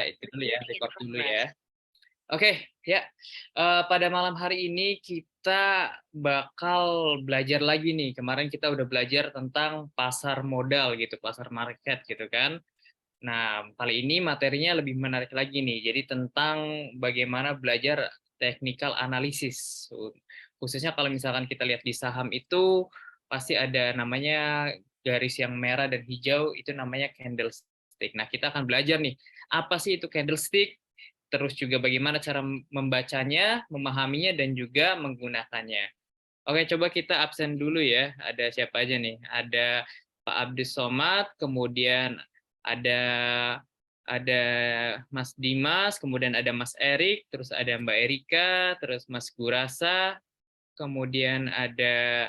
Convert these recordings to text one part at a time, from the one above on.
Itu dulu ya, record dulu ya. Oke, ya. Pada malam hari ini kita bakal belajar lagi nih. Kemarin kita udah belajar tentang pasar modal gitu, pasar market gitu kan. Nah, kali ini materinya lebih menarik lagi nih. Jadi tentang bagaimana belajar technical analysis. Khususnya kalau misalkan kita lihat di saham itu pasti ada namanya garis yang merah dan hijau, itu namanya candlestick. Nah, kita akan belajar nih, apa sih itu candlestick? Terus juga bagaimana cara membacanya, memahaminya, dan juga menggunakannya. Oke, coba kita absen dulu ya. Ada siapa aja nih? Ada Pak Abdus Somad, kemudian ada ada Mas Dimas, kemudian ada Mas Erik, terus ada Mbak Erika, terus Mas Gurasa, kemudian ada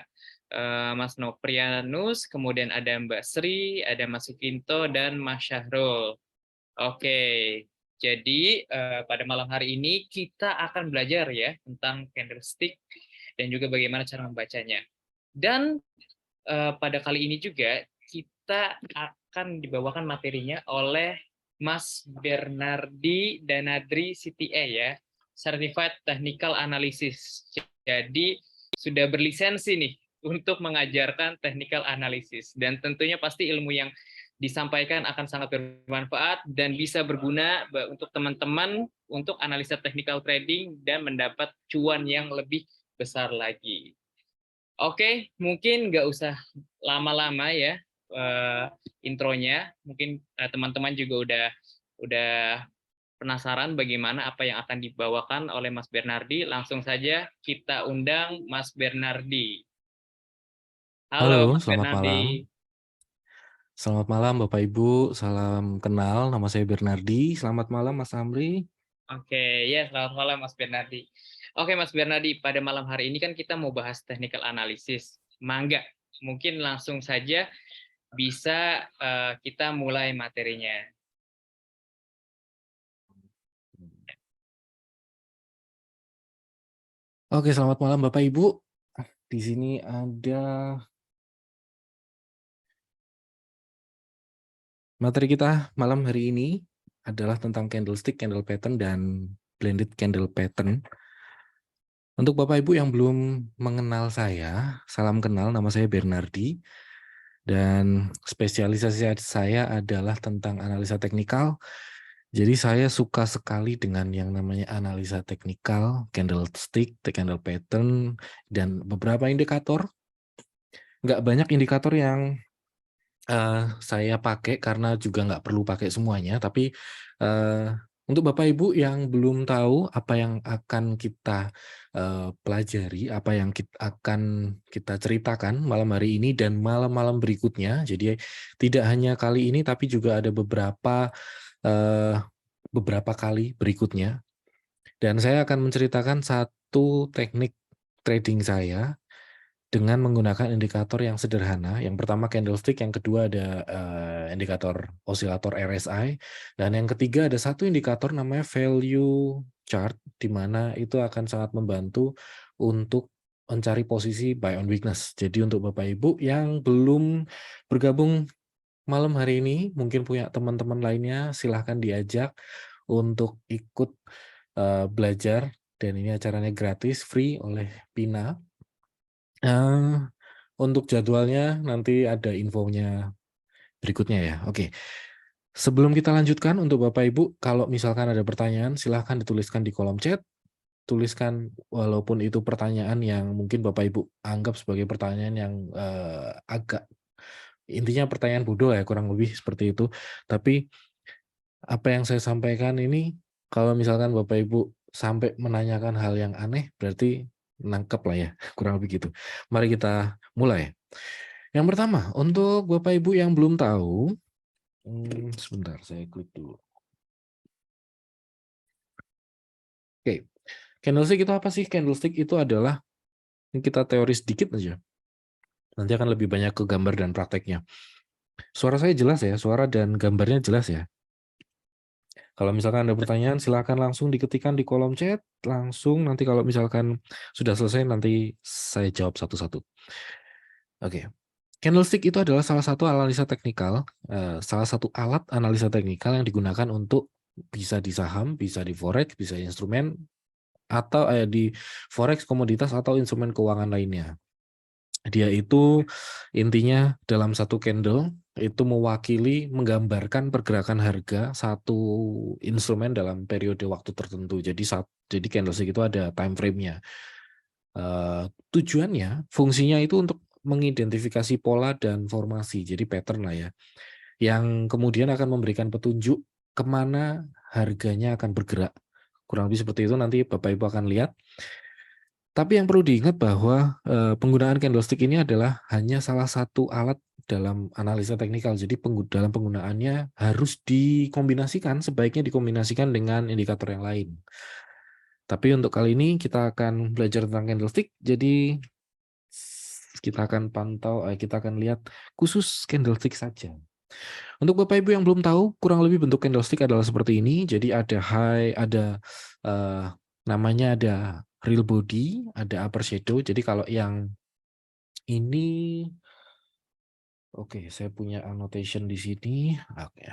Mas Noprianus, kemudian ada Mbak Sri, ada Mas Sukinto, dan Mas Syahrul. Oke, jadi pada malam hari ini kita akan belajar ya tentang candlestick dan juga bagaimana cara membacanya. Dan pada kali ini juga kita akan dibawakan materinya oleh Mas Bernardi Danadri CTA ya, Certified Technical Analysis. Jadi sudah berlisensi nih untuk mengajarkan technical analysis dan tentunya pasti ilmu yang disampaikan akan sangat bermanfaat dan bisa berguna untuk teman-teman untuk analisa technical trading dan mendapat cuan yang lebih besar lagi. Oke, mungkin nggak usah lama-lama ya intronya. Mungkin teman-teman juga udah penasaran bagaimana apa yang akan dibawakan oleh Mas Bernardi. Langsung saja kita undang Mas Bernardi. Halo, Halo, Mas selamat malam. Bernardi. Selamat malam Bapak Ibu, salam kenal, nama saya Bernardi. Selamat malam Mas Amri. Oke, ya selamat malam Mas Bernardi. Oke Mas Bernardi, pada malam hari ini kan kita mau bahas technical analysis. Mangga, mungkin langsung saja bisa kita mulai materinya. Oke, selamat malam Bapak Ibu. Di sini ada materi kita malam hari ini adalah tentang candlestick, candle pattern, dan blended candle pattern. Untuk Bapak Ibu yang belum mengenal saya, salam kenal, nama saya Bernardi. Dan spesialisasi saya adalah tentang analisa teknikal. Jadi saya suka sekali dengan yang namanya analisa teknikal, candlestick, candle pattern, dan beberapa indikator. Nggak banyak indikator yang saya pakai karena juga nggak perlu pakai semuanya. Tapi untuk Bapak Ibu yang belum tahu apa yang akan kita pelajari, apa yang akan kita ceritakan malam hari ini dan malam-malam berikutnya. Jadi tidak hanya kali ini, tapi juga ada beberapa kali berikutnya. Dan saya akan menceritakan satu teknik trading saya dengan menggunakan indikator yang sederhana. Yang pertama candlestick, yang kedua ada indikator osilator RSI, dan yang ketiga ada satu indikator namanya value chart, di mana itu akan sangat membantu untuk mencari posisi buy on weakness. Jadi untuk Bapak Ibu yang belum bergabung malam hari ini, mungkin punya teman-teman lainnya, silahkan diajak untuk ikut belajar, dan ini acaranya gratis, free oleh Pina. Untuk jadwalnya nanti ada infonya berikutnya ya. Oke. Sebelum kita lanjutkan, untuk Bapak Ibu, kalau misalkan ada pertanyaan, silahkan dituliskan di kolom chat. Tuliskan walaupun itu pertanyaan yang mungkin Bapak Ibu anggap sebagai pertanyaan yang agak, intinya pertanyaan bodoh ya, kurang lebih seperti itu. Tapi apa yang saya sampaikan ini, kalau misalkan Bapak Ibu sampai menanyakan hal yang aneh, berarti nangkep lah ya, kurang lebih gitu. Mari kita mulai. Yang pertama, untuk Bapak Ibu yang belum tahu, sebentar saya klik dulu. Oke, candlestick itu apa sih? Candlestick itu adalah, kita teori sedikit aja. Nanti akan lebih banyak ke gambar dan prakteknya. Suara saya jelas ya, suara dan gambarnya jelas ya. Kalau misalkan ada pertanyaan, silakan langsung diketikkan di kolom chat, langsung nanti kalau misalkan sudah selesai, nanti saya jawab satu-satu. Oke. Candlestick itu adalah salah satu analisa teknikal, salah satu alat analisa teknikal yang digunakan untuk bisa di saham, bisa di forex, bisa instrumen, atau di forex, komoditas, atau instrumen keuangan lainnya. Dia itu intinya dalam satu candle itu mewakili, menggambarkan pergerakan harga satu instrumen dalam periode waktu tertentu. Jadi candlestick itu ada time frame-nya. Tujuannya, fungsinya itu untuk mengidentifikasi pola dan formasi, jadi pattern lah ya, yang kemudian akan memberikan petunjuk kemana harganya akan bergerak. Kurang lebih seperti itu, nanti Bapak Ibu akan lihat. Tapi yang perlu diingat bahwa penggunaan candlestick ini adalah hanya salah satu alat dalam analisa teknikal. Jadi dalam penggunaannya harus dikombinasikan, sebaiknya dikombinasikan dengan indikator yang lain. Tapi untuk kali ini kita akan belajar tentang candlestick. Jadi kita akan lihat khusus candlestick saja. Untuk Bapak Ibu yang belum tahu, kurang lebih bentuk candlestick adalah seperti ini. Jadi ada high, ada eh, namanya ada real body, ada upper shadow. Jadi kalau yang ini, oke, saya punya annotation di sini. Oke.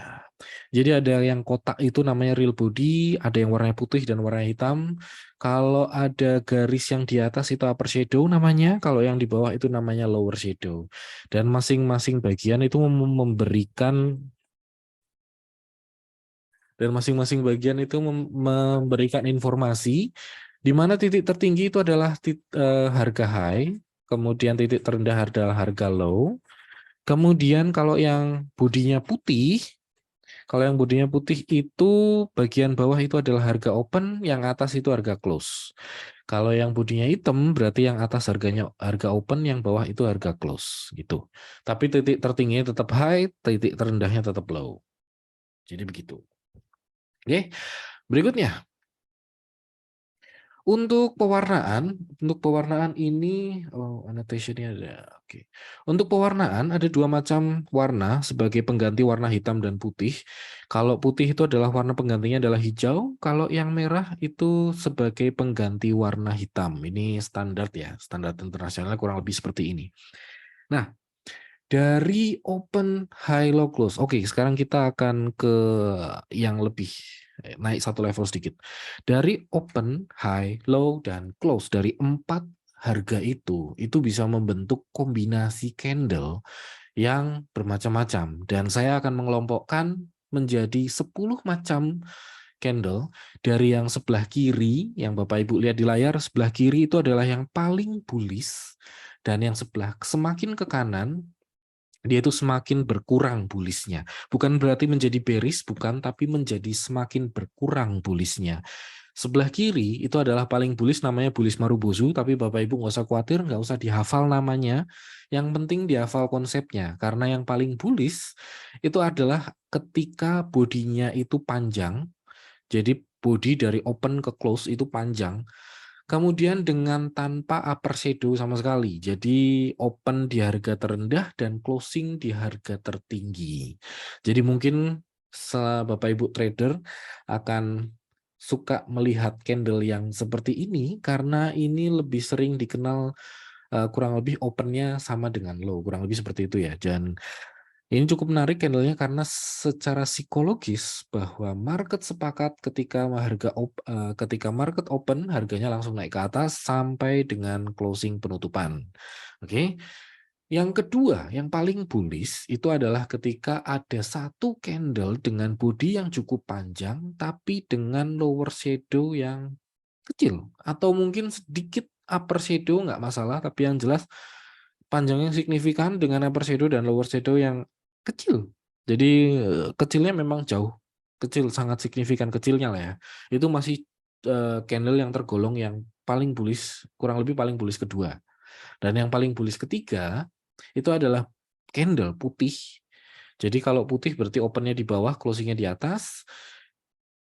Jadi ada yang kotak itu namanya real body, ada yang warnanya putih dan warna hitam. Kalau ada garis yang di atas itu upper shadow namanya, kalau yang di bawah itu namanya lower shadow. Dan masing-masing bagian itu memberikan informasi di mana titik tertinggi itu adalah harga high, kemudian titik terendah adalah harga low. Kemudian kalau yang bodinya putih itu bagian bawah itu adalah harga open, yang atas itu harga close. Kalau yang bodinya hitam berarti yang atas harga open, yang bawah itu harga close gitu. Tapi titik tertingginya tetap high, titik terendahnya tetap low. Jadi begitu. Oke, berikutnya. Untuk pewarnaan ini, annotation-nya ada. Oke. Untuk pewarnaan ada dua macam warna sebagai pengganti warna hitam dan putih. Kalau putih itu adalah warna penggantinya adalah hijau, kalau yang merah itu sebagai pengganti warna hitam. Ini standar ya, standar internasional kurang lebih seperti ini. Nah, dari open, high, low, close. Oke, sekarang kita akan ke yang lebih naik satu level sedikit. Dari open, high, low, dan close, dari 4 harga itu bisa membentuk kombinasi candle yang bermacam-macam. Dan saya akan mengelompokkan menjadi 10 macam candle. Dari yang sebelah kiri, yang Bapak Ibu lihat di layar, sebelah kiri itu adalah yang paling bullish. Dan yang sebelah semakin ke kanan, dia itu semakin berkurang bullishnya. Bukan berarti menjadi bearish, bukan, tapi menjadi semakin berkurang bullishnya. Sebelah kiri itu adalah paling bullish, namanya bullish Marubozu, tapi Bapak Ibu nggak usah khawatir, nggak usah dihafal namanya. Yang penting dihafal konsepnya, karena yang paling bullish itu adalah ketika bodinya itu panjang, jadi body dari open ke close itu panjang, kemudian dengan tanpa upper shadow sama sekali. Jadi open di harga terendah dan closing di harga tertinggi. Jadi mungkin Bapak Ibu trader akan suka melihat candle yang seperti ini karena ini lebih sering dikenal kurang lebih opennya sama dengan low. Kurang lebih seperti itu ya. Dan ini cukup menarik candlenya karena secara psikologis bahwa market sepakat ketika market open harganya langsung naik ke atas sampai dengan closing penutupan. Oke. Yang kedua, yang paling bullish itu adalah ketika ada satu candle dengan body yang cukup panjang tapi dengan lower shadow yang kecil atau mungkin sedikit upper shadow nggak masalah, tapi yang jelas panjangnya signifikan dengan upper shadow dan lower shadow yang kecil. Jadi kecilnya memang jauh, kecil, sangat signifikan kecilnya lah ya. Itu masih candle yang tergolong yang paling bullish, kurang lebih paling bullish kedua. Dan yang paling bullish ketiga itu adalah candle putih. Jadi kalau putih berarti opennya di bawah, closingnya di atas.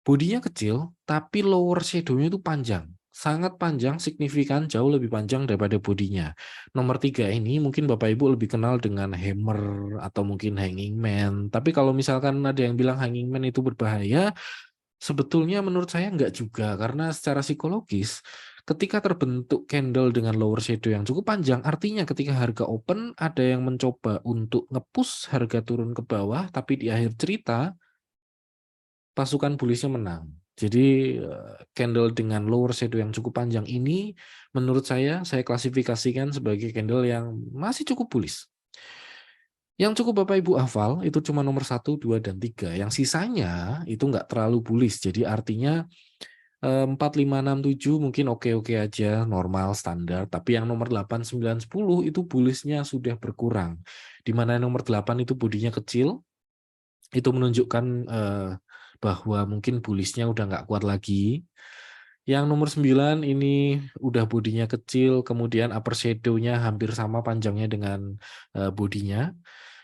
Bodinya kecil, tapi lower shadow-nya itu panjang. Sangat panjang, signifikan, jauh lebih panjang daripada bodinya. Nomor 3 ini mungkin Bapak Ibu lebih kenal dengan hammer atau mungkin hanging man. Tapi kalau misalkan ada yang bilang hanging man itu berbahaya, sebetulnya menurut saya enggak juga. Karena secara psikologis, ketika terbentuk candle dengan lower shadow yang cukup panjang, artinya ketika harga open, ada yang mencoba untuk nge-push harga turun ke bawah, tapi di akhir cerita, pasukan bullish-nya menang. Jadi candle dengan lower shadow yang cukup panjang ini menurut saya klasifikasikan sebagai candle yang masih cukup bullish. Yang cukup Bapak Ibu hafal itu cuma nomor 1, 2, dan 3. Yang sisanya itu nggak terlalu bullish. Jadi artinya 4, 5, 6, 7 mungkin oke-oke aja, normal, standar. Tapi yang nomor 8, 9, 10 itu bullish-nya sudah berkurang. Di mana nomor 8 itu bodinya kecil, itu menunjukkan bahwa mungkin bullish-nya udah nggak kuat lagi. Yang nomor 9 ini udah bodinya kecil, kemudian upper shadow-nya hampir sama panjangnya dengan bodinya.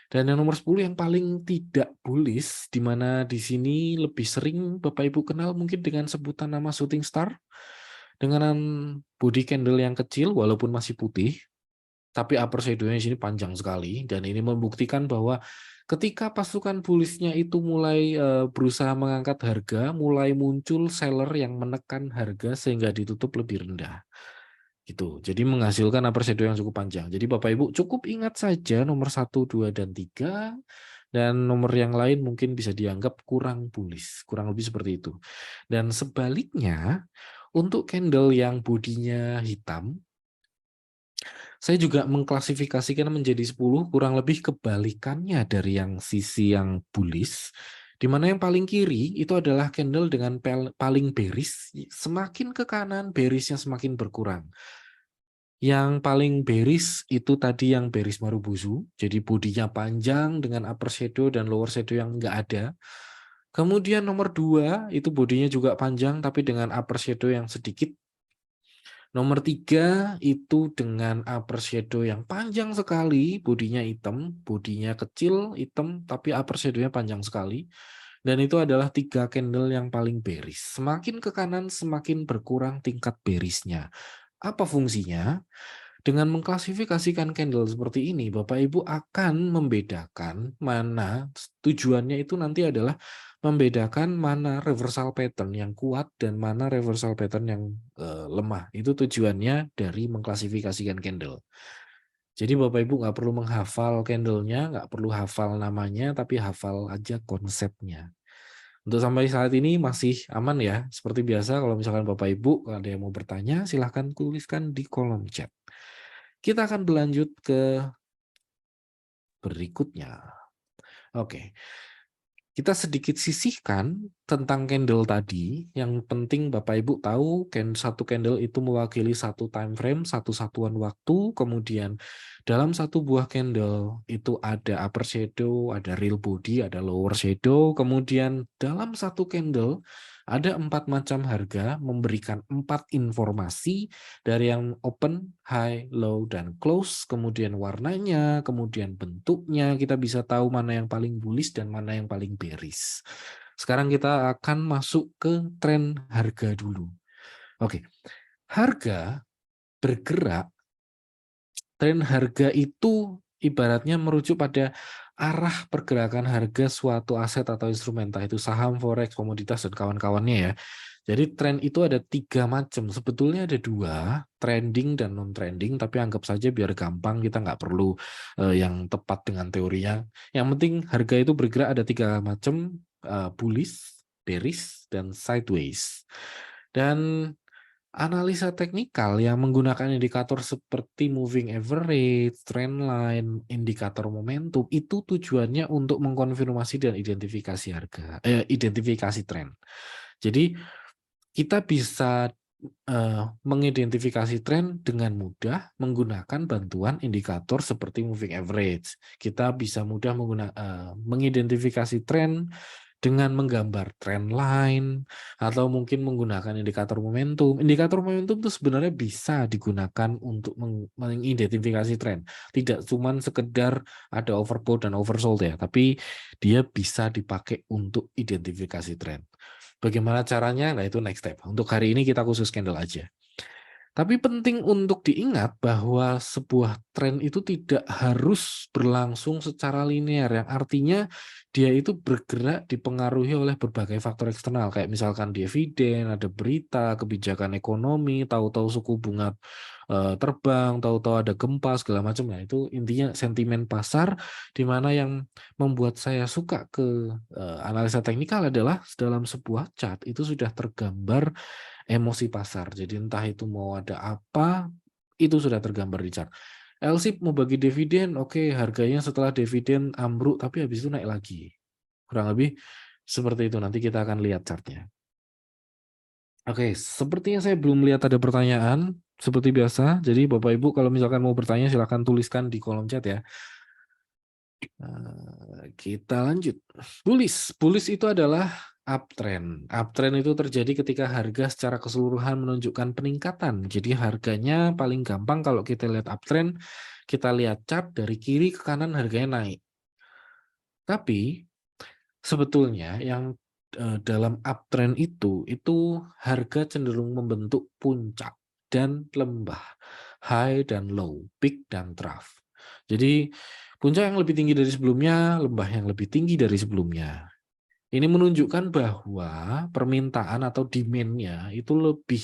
Dan yang nomor 10 yang paling tidak bullish, di mana di sini lebih sering Bapak Ibu kenal mungkin dengan sebutan nama shooting star, dengan body candle yang kecil walaupun masih putih, tapi upper shadow-nya di sini panjang sekali, dan ini membuktikan bahwa ketika pasukan bullish-nya itu mulai berusaha mengangkat harga, mulai muncul seller yang menekan harga sehingga ditutup lebih rendah. Gitu. Jadi menghasilkan upper shadow yang cukup panjang. Jadi Bapak Ibu cukup ingat saja nomor 1, 2, dan 3, dan nomor yang lain mungkin bisa dianggap kurang bullish, kurang lebih seperti itu. Dan sebaliknya, untuk candle yang bodinya hitam, saya juga mengklasifikasikan menjadi 10, kurang lebih kebalikannya dari yang sisi yang bullish, di mana yang paling kiri itu adalah candle dengan paling bearish, semakin ke kanan bearish-nya semakin berkurang. Yang paling bearish itu tadi yang bearish Marubozu, jadi bodinya panjang dengan upper shadow dan lower shadow yang nggak ada. Kemudian nomor 2 itu bodinya juga panjang tapi dengan upper shadow yang sedikit. Nomor 3 itu dengan upper shadow yang panjang sekali, bodinya hitam, bodinya kecil, hitam, tapi upper shadow-nya panjang sekali. Dan itu adalah 3 candle yang paling bearish. Semakin ke kanan, semakin berkurang tingkat bearish-nya. Apa fungsinya? Dengan mengklasifikasikan candle seperti ini, Bapak Ibu akan membedakan mana tujuannya itu nanti adalah membedakan mana reversal pattern yang kuat dan mana reversal pattern yang lemah. Itu tujuannya dari mengklasifikasikan candle. Jadi Bapak Ibu nggak perlu menghafal candlenya, nggak perlu hafal namanya, tapi hafal aja konsepnya. Untuk sampai saat ini masih aman ya. Seperti biasa kalau misalkan Bapak Ibu ada yang mau bertanya, silahkan tuliskan di kolom chat. Kita akan berlanjut ke berikutnya. Oke, kita sedikit sisihkan tentang candle tadi. Yang penting Bapak Ibu tahu satu candle itu mewakili satu time frame, satu satuan waktu. Kemudian dalam satu buah candle itu ada upper shadow, ada real body, ada lower shadow. Kemudian dalam satu candle ada 4 macam harga memberikan 4 informasi dari yang open, high, low, dan close. Kemudian warnanya, kemudian bentuknya, kita bisa tahu mana yang paling bullish dan mana yang paling bearish. Sekarang kita akan masuk ke tren harga dulu. Oke, harga bergerak, tren harga itu ibaratnya merujuk pada arah pergerakan harga suatu aset atau instrumen, entah itu saham, forex, komoditas, dan kawan-kawannya ya. Jadi tren itu ada 3 macam. Sebetulnya ada 2, trending dan non-trending, tapi anggap saja biar gampang, kita nggak perlu yang tepat dengan teorinya. Yang penting harga itu bergerak ada 3 macam, bullish, bearish, dan sideways. Dan analisa teknikal yang menggunakan indikator seperti moving average, trend line, indikator momentum, itu tujuannya untuk mengkonfirmasi dan identifikasi identifikasi tren. Jadi kita bisa mengidentifikasi tren dengan mudah menggunakan bantuan indikator seperti moving average. Kita bisa mudah mengidentifikasi tren dengan menggambar trend line atau mungkin menggunakan indikator momentum. Indikator momentum itu sebenarnya bisa digunakan untuk mengidentifikasi tren. Tidak cuma sekedar ada overbought dan oversold ya, tapi dia bisa dipakai untuk identifikasi tren. Bagaimana caranya? Nah, itu next step. Untuk hari ini kita khusus candle aja. Tapi penting untuk diingat bahwa sebuah tren itu tidak harus berlangsung secara linear, yang artinya dia itu bergerak dipengaruhi oleh berbagai faktor eksternal, kayak misalkan dividen, ada berita, kebijakan ekonomi, tahu-tahu suku bunga terbang, tahu-tahu ada gempa segala macam. Nah, itu intinya sentimen pasar di mana yang membuat saya suka ke analisa teknikal adalah dalam sebuah chart itu sudah tergambar emosi pasar. Jadi entah itu mau ada apa, itu sudah tergambar di chart. LSIP mau bagi dividen, oke, harganya setelah dividen ambruk, tapi habis itu naik lagi. Kurang lebih seperti itu, nanti kita akan lihat chartnya. Oke, sepertinya saya belum lihat ada pertanyaan, seperti biasa. Jadi Bapak Ibu kalau misalkan mau bertanya silahkan tuliskan di kolom chat ya. Kita lanjut. Bullish itu adalah uptrend. Uptrend itu terjadi ketika harga secara keseluruhan menunjukkan peningkatan. Jadi harganya paling gampang kalau kita lihat uptrend, kita lihat chart dari kiri ke kanan harganya naik. Tapi sebetulnya yang dalam uptrend itu harga cenderung membentuk puncak dan lembah, high dan low, peak dan trough. Jadi puncak yang lebih tinggi dari sebelumnya, lembah yang lebih tinggi dari sebelumnya. Ini menunjukkan bahwa permintaan atau demand-nya itu lebih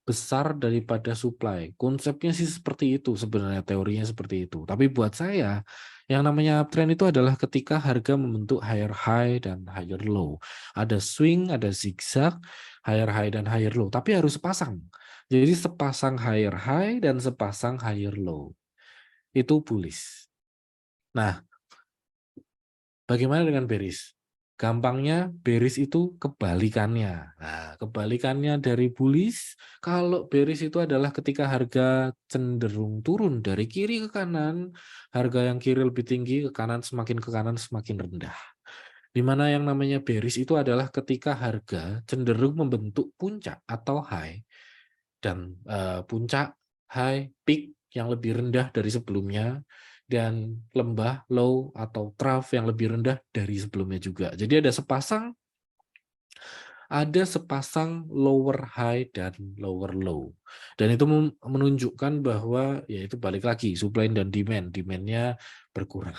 besar daripada supply. Konsepnya sih seperti itu sebenarnya, teorinya seperti itu. Tapi buat saya, yang namanya uptrend itu adalah ketika harga membentuk higher high dan higher low. Ada swing, ada zigzag, higher high dan higher low. Tapi harus sepasang. Jadi sepasang higher high dan sepasang higher low. Itu bullish. Nah, bagaimana dengan bearish? Gampangnya bearish itu kebalikannya. Nah, kebalikannya dari bullish, kalau bearish itu adalah ketika harga cenderung turun dari kiri ke kanan, harga yang kiri lebih tinggi, ke kanan semakin rendah. Di mana yang namanya bearish itu adalah ketika harga cenderung membentuk puncak atau high dan puncak, high, peak yang lebih rendah dari sebelumnya dan lembah, low atau trough yang lebih rendah dari sebelumnya juga. Jadi ada sepasang lower high dan lower low. Dan itu menunjukkan bahwa ya itu balik lagi supply dan demand. Demand-nya berkurang.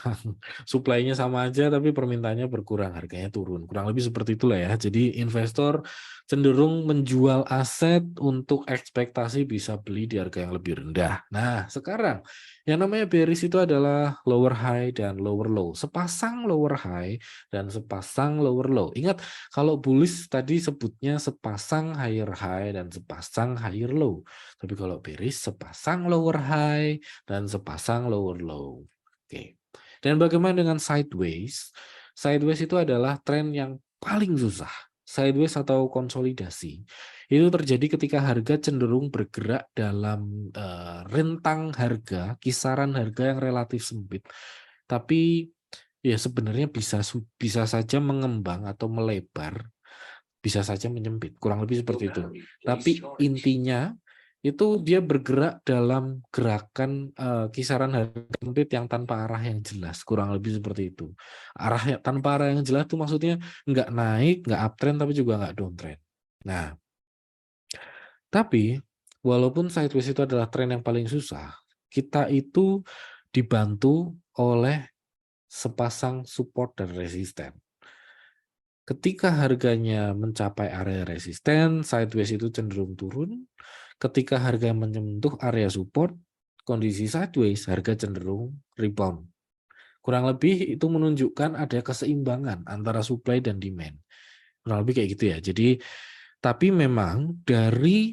Supply-nya sama aja tapi permintaannya berkurang, harganya turun. Kurang lebih seperti itulah ya. Jadi investor cenderung menjual aset untuk ekspektasi bisa beli di harga yang lebih rendah. Nah, sekarang yang namanya bearish itu adalah lower high dan lower low. Sepasang lower high dan sepasang lower low. Ingat, kalau bullish tadi sebutnya sepasang higher high dan sepasang higher low. Tapi kalau bearish sepasang lower high dan sepasang lower low. Oke. Dan bagaimana dengan sideways? Sideways itu adalah tren yang paling susah. Sideways atau konsolidasi itu terjadi ketika harga cenderung bergerak dalam rentang harga, kisaran harga yang relatif sempit. Tapi ya sebenarnya bisa saja mengembang atau melebar, bisa saja menyempit, kurang lebih seperti itu. Tapi intinya itu dia bergerak dalam gerakan kisaran harga sempit yang tanpa arah yang jelas, kurang lebih seperti itu. Arahnya tanpa arah yang jelas itu maksudnya nggak naik, nggak uptrend, tapi juga nggak downtrend. Nah, tapi walaupun sideways itu adalah tren yang paling susah, kita itu dibantu oleh sepasang support dan resisten. Ketika harganya mencapai area resisten, sideways itu cenderung turun. Ketika harga menyentuh area support, kondisi sideways, harga cenderung rebound. Kurang lebih itu menunjukkan ada keseimbangan antara supply dan demand. Kurang lebih kayak gitu ya. Jadi, tapi memang dari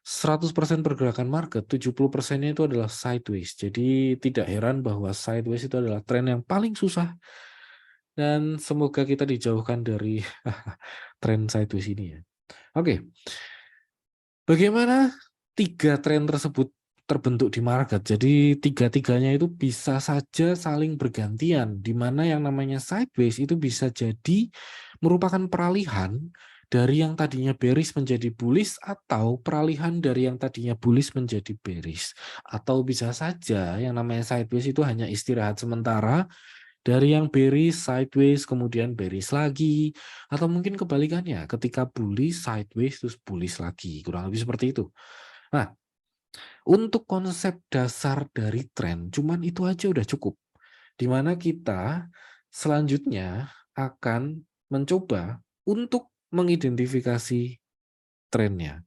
100% pergerakan market, 70%-nya itu adalah sideways. Jadi tidak heran bahwa sideways itu adalah tren yang paling susah. Dan semoga kita dijauhkan dari tren sideways ini ya. Oke, bagaimana tiga tren tersebut terbentuk di market? Jadi tiga-tiganya itu bisa saja saling bergantian, di mana yang namanya sideways itu bisa jadi merupakan peralihan dari yang tadinya bearish menjadi bullish atau peralihan dari yang tadinya bullish menjadi bearish. Atau bisa saja yang namanya sideways itu hanya istirahat sementara dari yang bearish, sideways, kemudian bearish lagi. Atau mungkin kebalikannya, ketika bullish, sideways, terus bullish lagi. Kurang lebih seperti itu. Nah, untuk konsep dasar dari tren, cuman itu aja udah cukup. Di mana kita selanjutnya akan mencoba untuk mengidentifikasi trennya.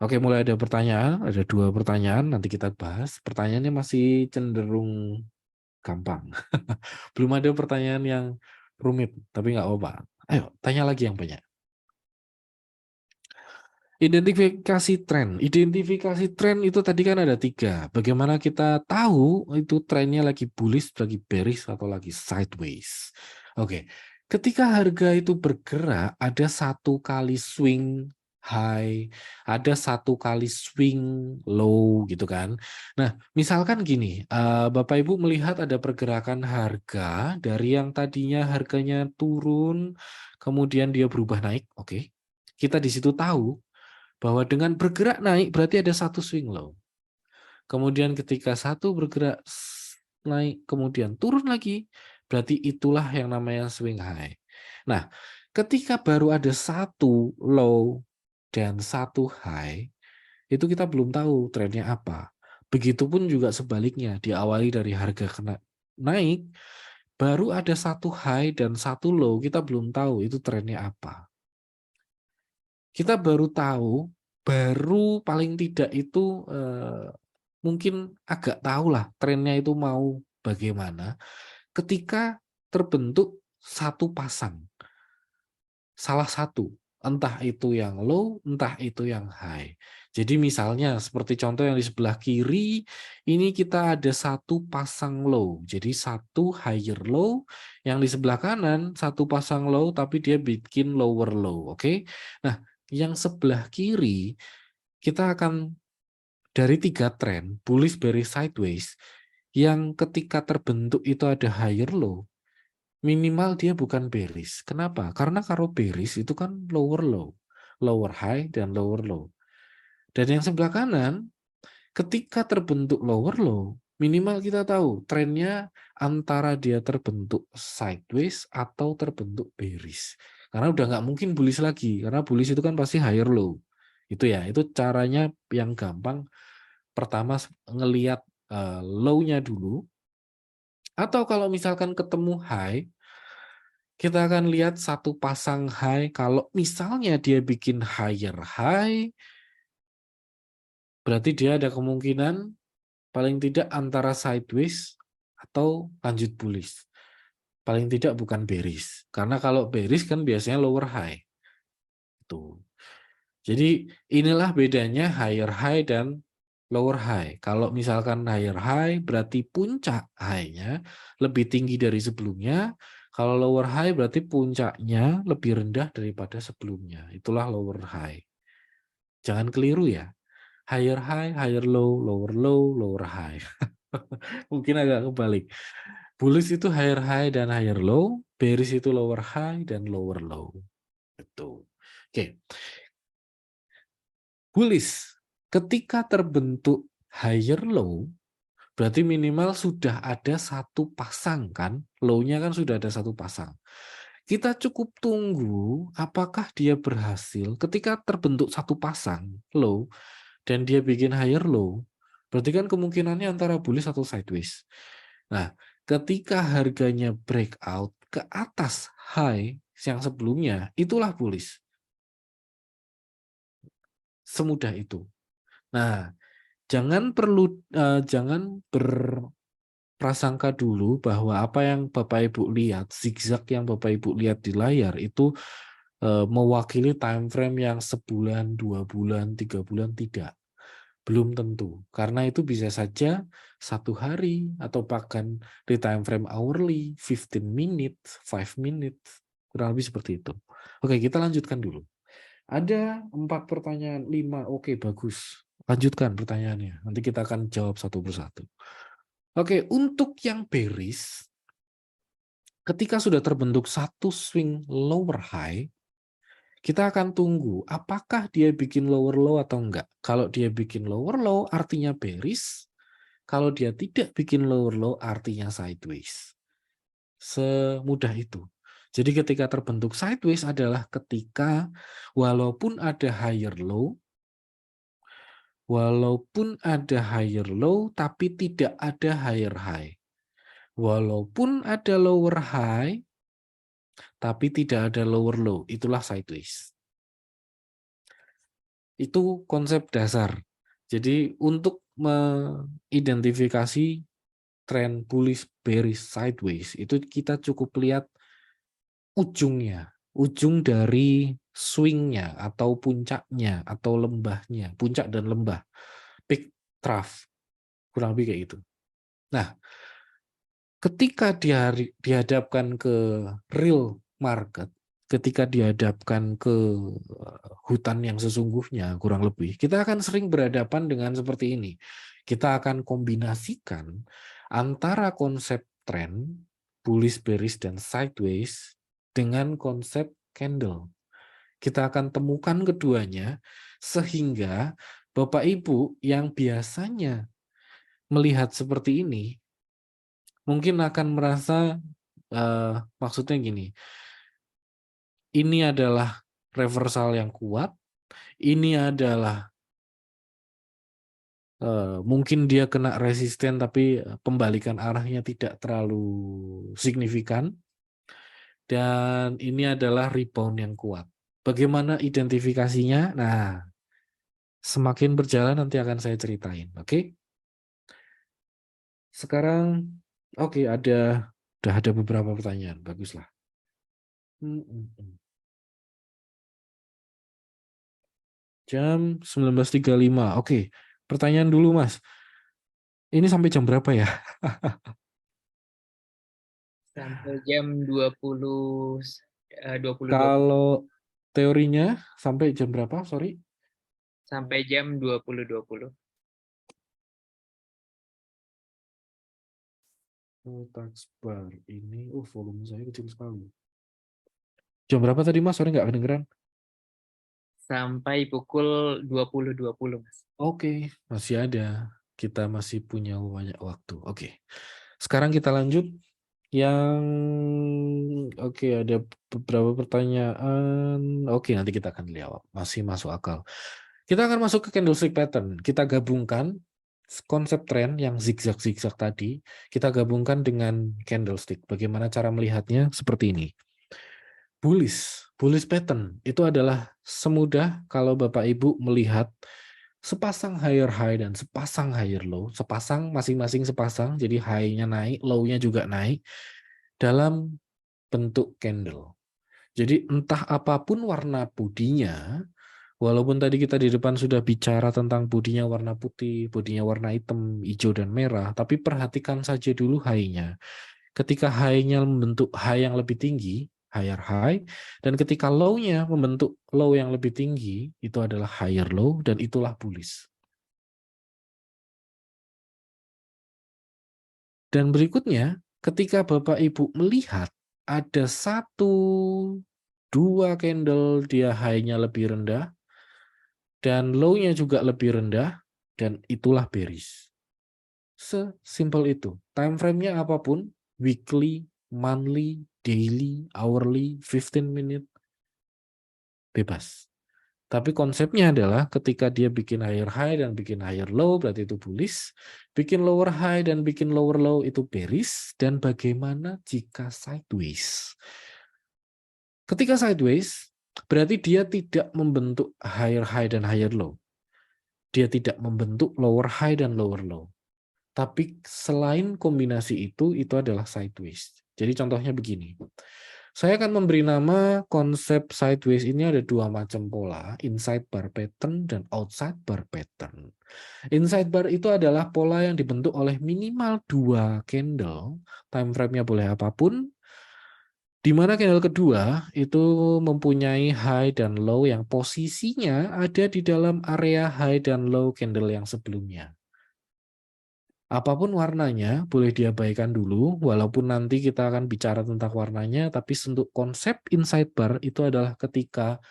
Oke, mulai ada pertanyaan, ada 2 pertanyaan, nanti kita bahas. Pertanyaannya masih cenderung gampang. Belum ada pertanyaan yang rumit, tapi nggak apa-apa. Ayo, tanya lagi yang banyak. Identifikasi tren itu tadi kan ada 3. Bagaimana kita tahu itu trennya lagi bullish, lagi bearish, atau lagi sideways. Oke, ketika harga itu bergerak, ada 1 kali swing high, ada 1 kali swing low gitu kan. Nah, misalkan gini, Bapak Ibu melihat ada pergerakan harga dari yang tadinya harganya turun, kemudian dia berubah naik, oke. Kita di situ tahu bahwa dengan bergerak naik berarti ada 1 swing low. Kemudian ketika satu bergerak naik kemudian turun lagi, berarti itulah yang namanya swing high. Nah, ketika baru ada 1 low dan 1 high, itu kita belum tahu trennya apa. Begitupun juga sebaliknya, diawali dari harga kena naik, baru ada 1 high dan 1 low, kita belum tahu itu trennya apa. Kita baru tahu, baru paling tidak itu mungkin agak tahulah trennya itu mau bagaimana ketika terbentuk 1 pasang, salah satu, entah itu yang low, entah itu yang high. Jadi misalnya seperti contoh yang di sebelah kiri, ini kita ada 1 pasang low, jadi 1 higher low, yang di sebelah kanan 1 pasang low tapi dia bikin lower low, oke? Nah, yang sebelah kiri kita akan dari 3 tren, bullish, bearish, sideways, yang ketika terbentuk itu ada higher low, minimal dia bukan bearish. Kenapa? Karena kalau bearish itu kan lower low, lower high, dan lower low. Dan yang sebelah kanan, ketika terbentuk lower low, minimal kita tahu trennya antara dia terbentuk sideways atau terbentuk bearish. Karena udah nggak mungkin bullish lagi, karena bullish itu kan pasti higher low. Itu ya, itu caranya yang gampang. Pertama ngelihat low-nya dulu, atau kalau misalkan ketemu high, kita akan lihat 1 pasang high. Kalau misalnya dia bikin higher high, berarti dia ada kemungkinan paling tidak antara sideways atau lanjut bullish. Paling tidak bukan bearish. Karena kalau bearish kan biasanya lower high. Tuh. Jadi inilah bedanya higher high dan lower high. Kalau misalkan higher high berarti puncak high-nya lebih tinggi dari sebelumnya. Kalau lower high berarti puncaknya lebih rendah daripada sebelumnya. Itulah lower high. Jangan keliru ya. Higher high, higher low, lower low, lower high. Mungkin agak kebalik. Bullish itu higher high dan higher low, bearish itu lower high dan lower low. Betul. Oke. Bullish ketika terbentuk higher low, berarti minimal sudah ada 1 pasang kan, low-nya kan sudah ada 1 pasang. Kita cukup tunggu apakah dia berhasil ketika terbentuk 1 pasang low dan dia bikin higher low, berarti kan kemungkinannya antara bullish atau sideways. Nah, ketika harganya breakout ke atas high yang sebelumnya, itulah bullish. Semudah itu. Nah, jangan berprasangka dulu bahwa apa yang Bapak Ibu lihat, zigzag yang Bapak Ibu lihat di layar itu mewakili time frame yang sebulan, 2 bulan, 3 bulan, tidak. Belum tentu. Karena itu bisa saja 1 hari atau bahkan di time frame hourly, 15 minutes, 5 minutes, kurang lebih seperti itu. Oke, kita lanjutkan dulu. Ada 4 pertanyaan, 5. Oke, bagus. Lanjutkan pertanyaannya. Nanti kita akan jawab satu persatu. Oke, untuk yang bearish, ketika sudah terbentuk 1 swing lower high, kita akan tunggu apakah dia bikin lower low atau enggak. Kalau dia bikin lower low artinya bearish, kalau dia tidak bikin lower low artinya sideways. Semudah itu. Jadi ketika terbentuk sideways adalah ketika walaupun ada higher low, walaupun ada higher low, tapi tidak ada higher high. Walaupun ada lower high, tapi tidak ada lower low. Itulah sideways. Itu konsep dasar. Jadi untuk mengidentifikasi tren bullish, bearish, sideways itu kita cukup lihat ujungnya, ujung dari swingnya atau puncaknya atau lembahnya, puncak dan lembah, peak trough, kurang lebih kayak gitu. Nah, ketika dihadapkan ke real market, ketika dihadapkan ke hutan yang sesungguhnya kurang lebih, kita akan sering berhadapan dengan seperti ini. Kita akan kombinasikan antara konsep tren, bullish, bearish, dan sideways dengan konsep candle. Kita akan temukan keduanya sehingga Bapak Ibu yang biasanya melihat seperti ini mungkin akan merasa maksudnya gini, ini adalah reversal yang kuat, ini adalah mungkin dia kena resisten tapi pembalikan arahnya tidak terlalu signifikan, dan ini adalah rebound yang kuat. Bagaimana identifikasinya? Nah, semakin berjalan nanti akan saya ceritain, oke? Sekarang, oke, udah ada beberapa pertanyaan, baguslah. Jam 19.35. Oke, pertanyaan dulu, Mas. Ini sampai jam berapa ya? Sampai jam 20 22 Kalau teorinya sampai jam berapa? Sorry. sampai jam 20.20. Taskbar ini, volume saya kecil sekali. Jam berapa tadi, Mas? Sorry, nggak kedengeran. Sampai pukul 20.20, Mas. Oke, masih ada. Kita masih punya banyak waktu. Oke. Sekarang kita lanjut. Oke, ada beberapa pertanyaan. Oke, nanti kita akan jawab. Masih masuk akal. Kita akan masuk ke candlestick pattern. Kita gabungkan konsep tren yang zigzag-zigzag tadi, kita gabungkan dengan candlestick. Bagaimana cara melihatnya? Seperti ini. Bullish pattern itu adalah semudah kalau Bapak Ibu melihat sepasang higher high dan sepasang higher low, sepasang masing-masing sepasang, jadi high-nya naik, low-nya juga naik dalam bentuk candle. Jadi entah apapun warna bodinya, walaupun tadi kita di depan sudah bicara tentang bodinya warna putih, bodinya warna hitam, hijau, dan merah, tapi perhatikan saja dulu high-nya. Ketika high-nya membentuk high yang lebih tinggi, higher high, dan ketika low-nya membentuk low yang lebih tinggi, itu adalah higher low, dan itulah bullish. Dan berikutnya, ketika Bapak Ibu melihat ada 1, 2 candle dia high-nya lebih rendah, dan low-nya juga lebih rendah, dan itulah bearish. Sesimpel itu. Time frame-nya apapun, weekly, monthly, daily, hourly, 15 minute, bebas. Tapi konsepnya adalah ketika dia bikin higher high dan bikin higher low, berarti itu bullish. Bikin lower high dan bikin lower low, itu bearish. Dan bagaimana jika sideways? Ketika sideways, berarti dia tidak membentuk higher high dan higher low. Dia tidak membentuk lower high dan lower low. Tapi selain kombinasi itu adalah sideways. Jadi contohnya begini. Saya akan memberi nama konsep sideways ini ada 2 macam pola, inside bar pattern dan outside bar pattern. Inside bar itu adalah pola yang dibentuk oleh minimal 2 candle, time frame-nya boleh apapun, di mana candle kedua itu mempunyai high dan low yang posisinya ada di dalam area high dan low candle yang sebelumnya. Apapun warnanya, boleh diabaikan dulu, walaupun nanti kita akan bicara tentang warnanya, tapi untuk konsep inside bar itu adalah ketika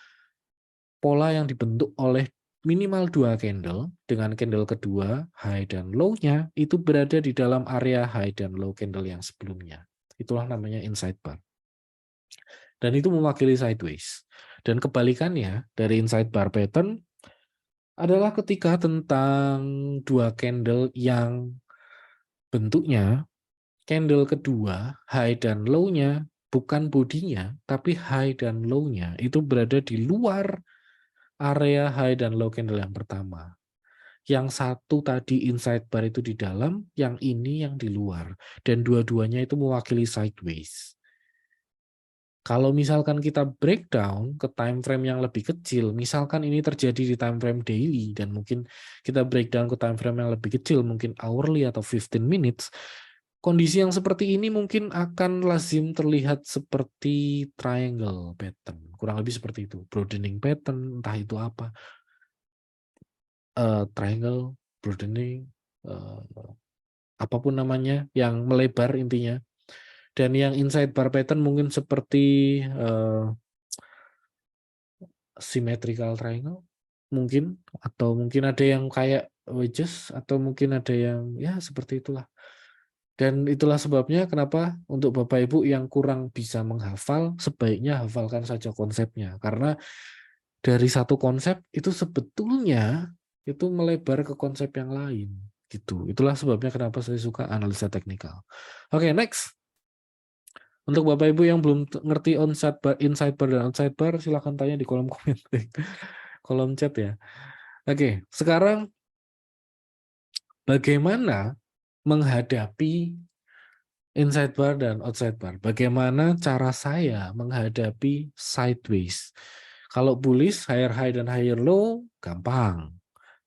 pola yang dibentuk oleh minimal 2 candle, dengan candle kedua, high dan low-nya, itu berada di dalam area high dan low candle yang sebelumnya. Itulah namanya inside bar. Dan itu mewakili sideways. Dan kebalikannya dari inside bar pattern adalah ketika tentang 2 candle yang bentuknya candle kedua, high dan low-nya, bukan bodinya, tapi high dan low-nya, itu berada di luar area high dan low candle yang pertama. Yang satu tadi inside bar itu di dalam, yang ini yang di luar. Dan dua-duanya itu mewakili sideways. Kalau misalkan kita breakdown ke time frame yang lebih kecil, misalkan ini terjadi di time frame daily, dan mungkin kita breakdown ke time frame yang lebih kecil, mungkin hourly atau 15 minutes, kondisi yang seperti ini mungkin akan lazim terlihat seperti triangle pattern. Kurang lebih seperti itu. Broadening pattern, entah itu apa. Triangle, broadening, apapun namanya, yang melebar intinya. Dan yang inside bar pattern mungkin seperti symmetrical triangle mungkin, atau mungkin ada yang kayak wedges, atau mungkin ada yang ya seperti itulah. Dan itulah sebabnya kenapa untuk Bapak Ibu yang kurang bisa menghafal, sebaiknya hafalkan saja konsepnya. Karena dari satu konsep itu sebetulnya itu melebar ke konsep yang lain. Gitu. Itulah sebabnya kenapa saya suka analisa teknikal. Oke, next. Untuk Bapak Ibu yang belum ngerti inside bar dan outside bar, silahkan tanya di kolom komentar, kolom chat ya. Oke, sekarang bagaimana menghadapi inside bar dan outside bar? Bagaimana cara saya menghadapi sideways? Kalau bullish, higher high dan higher low, gampang.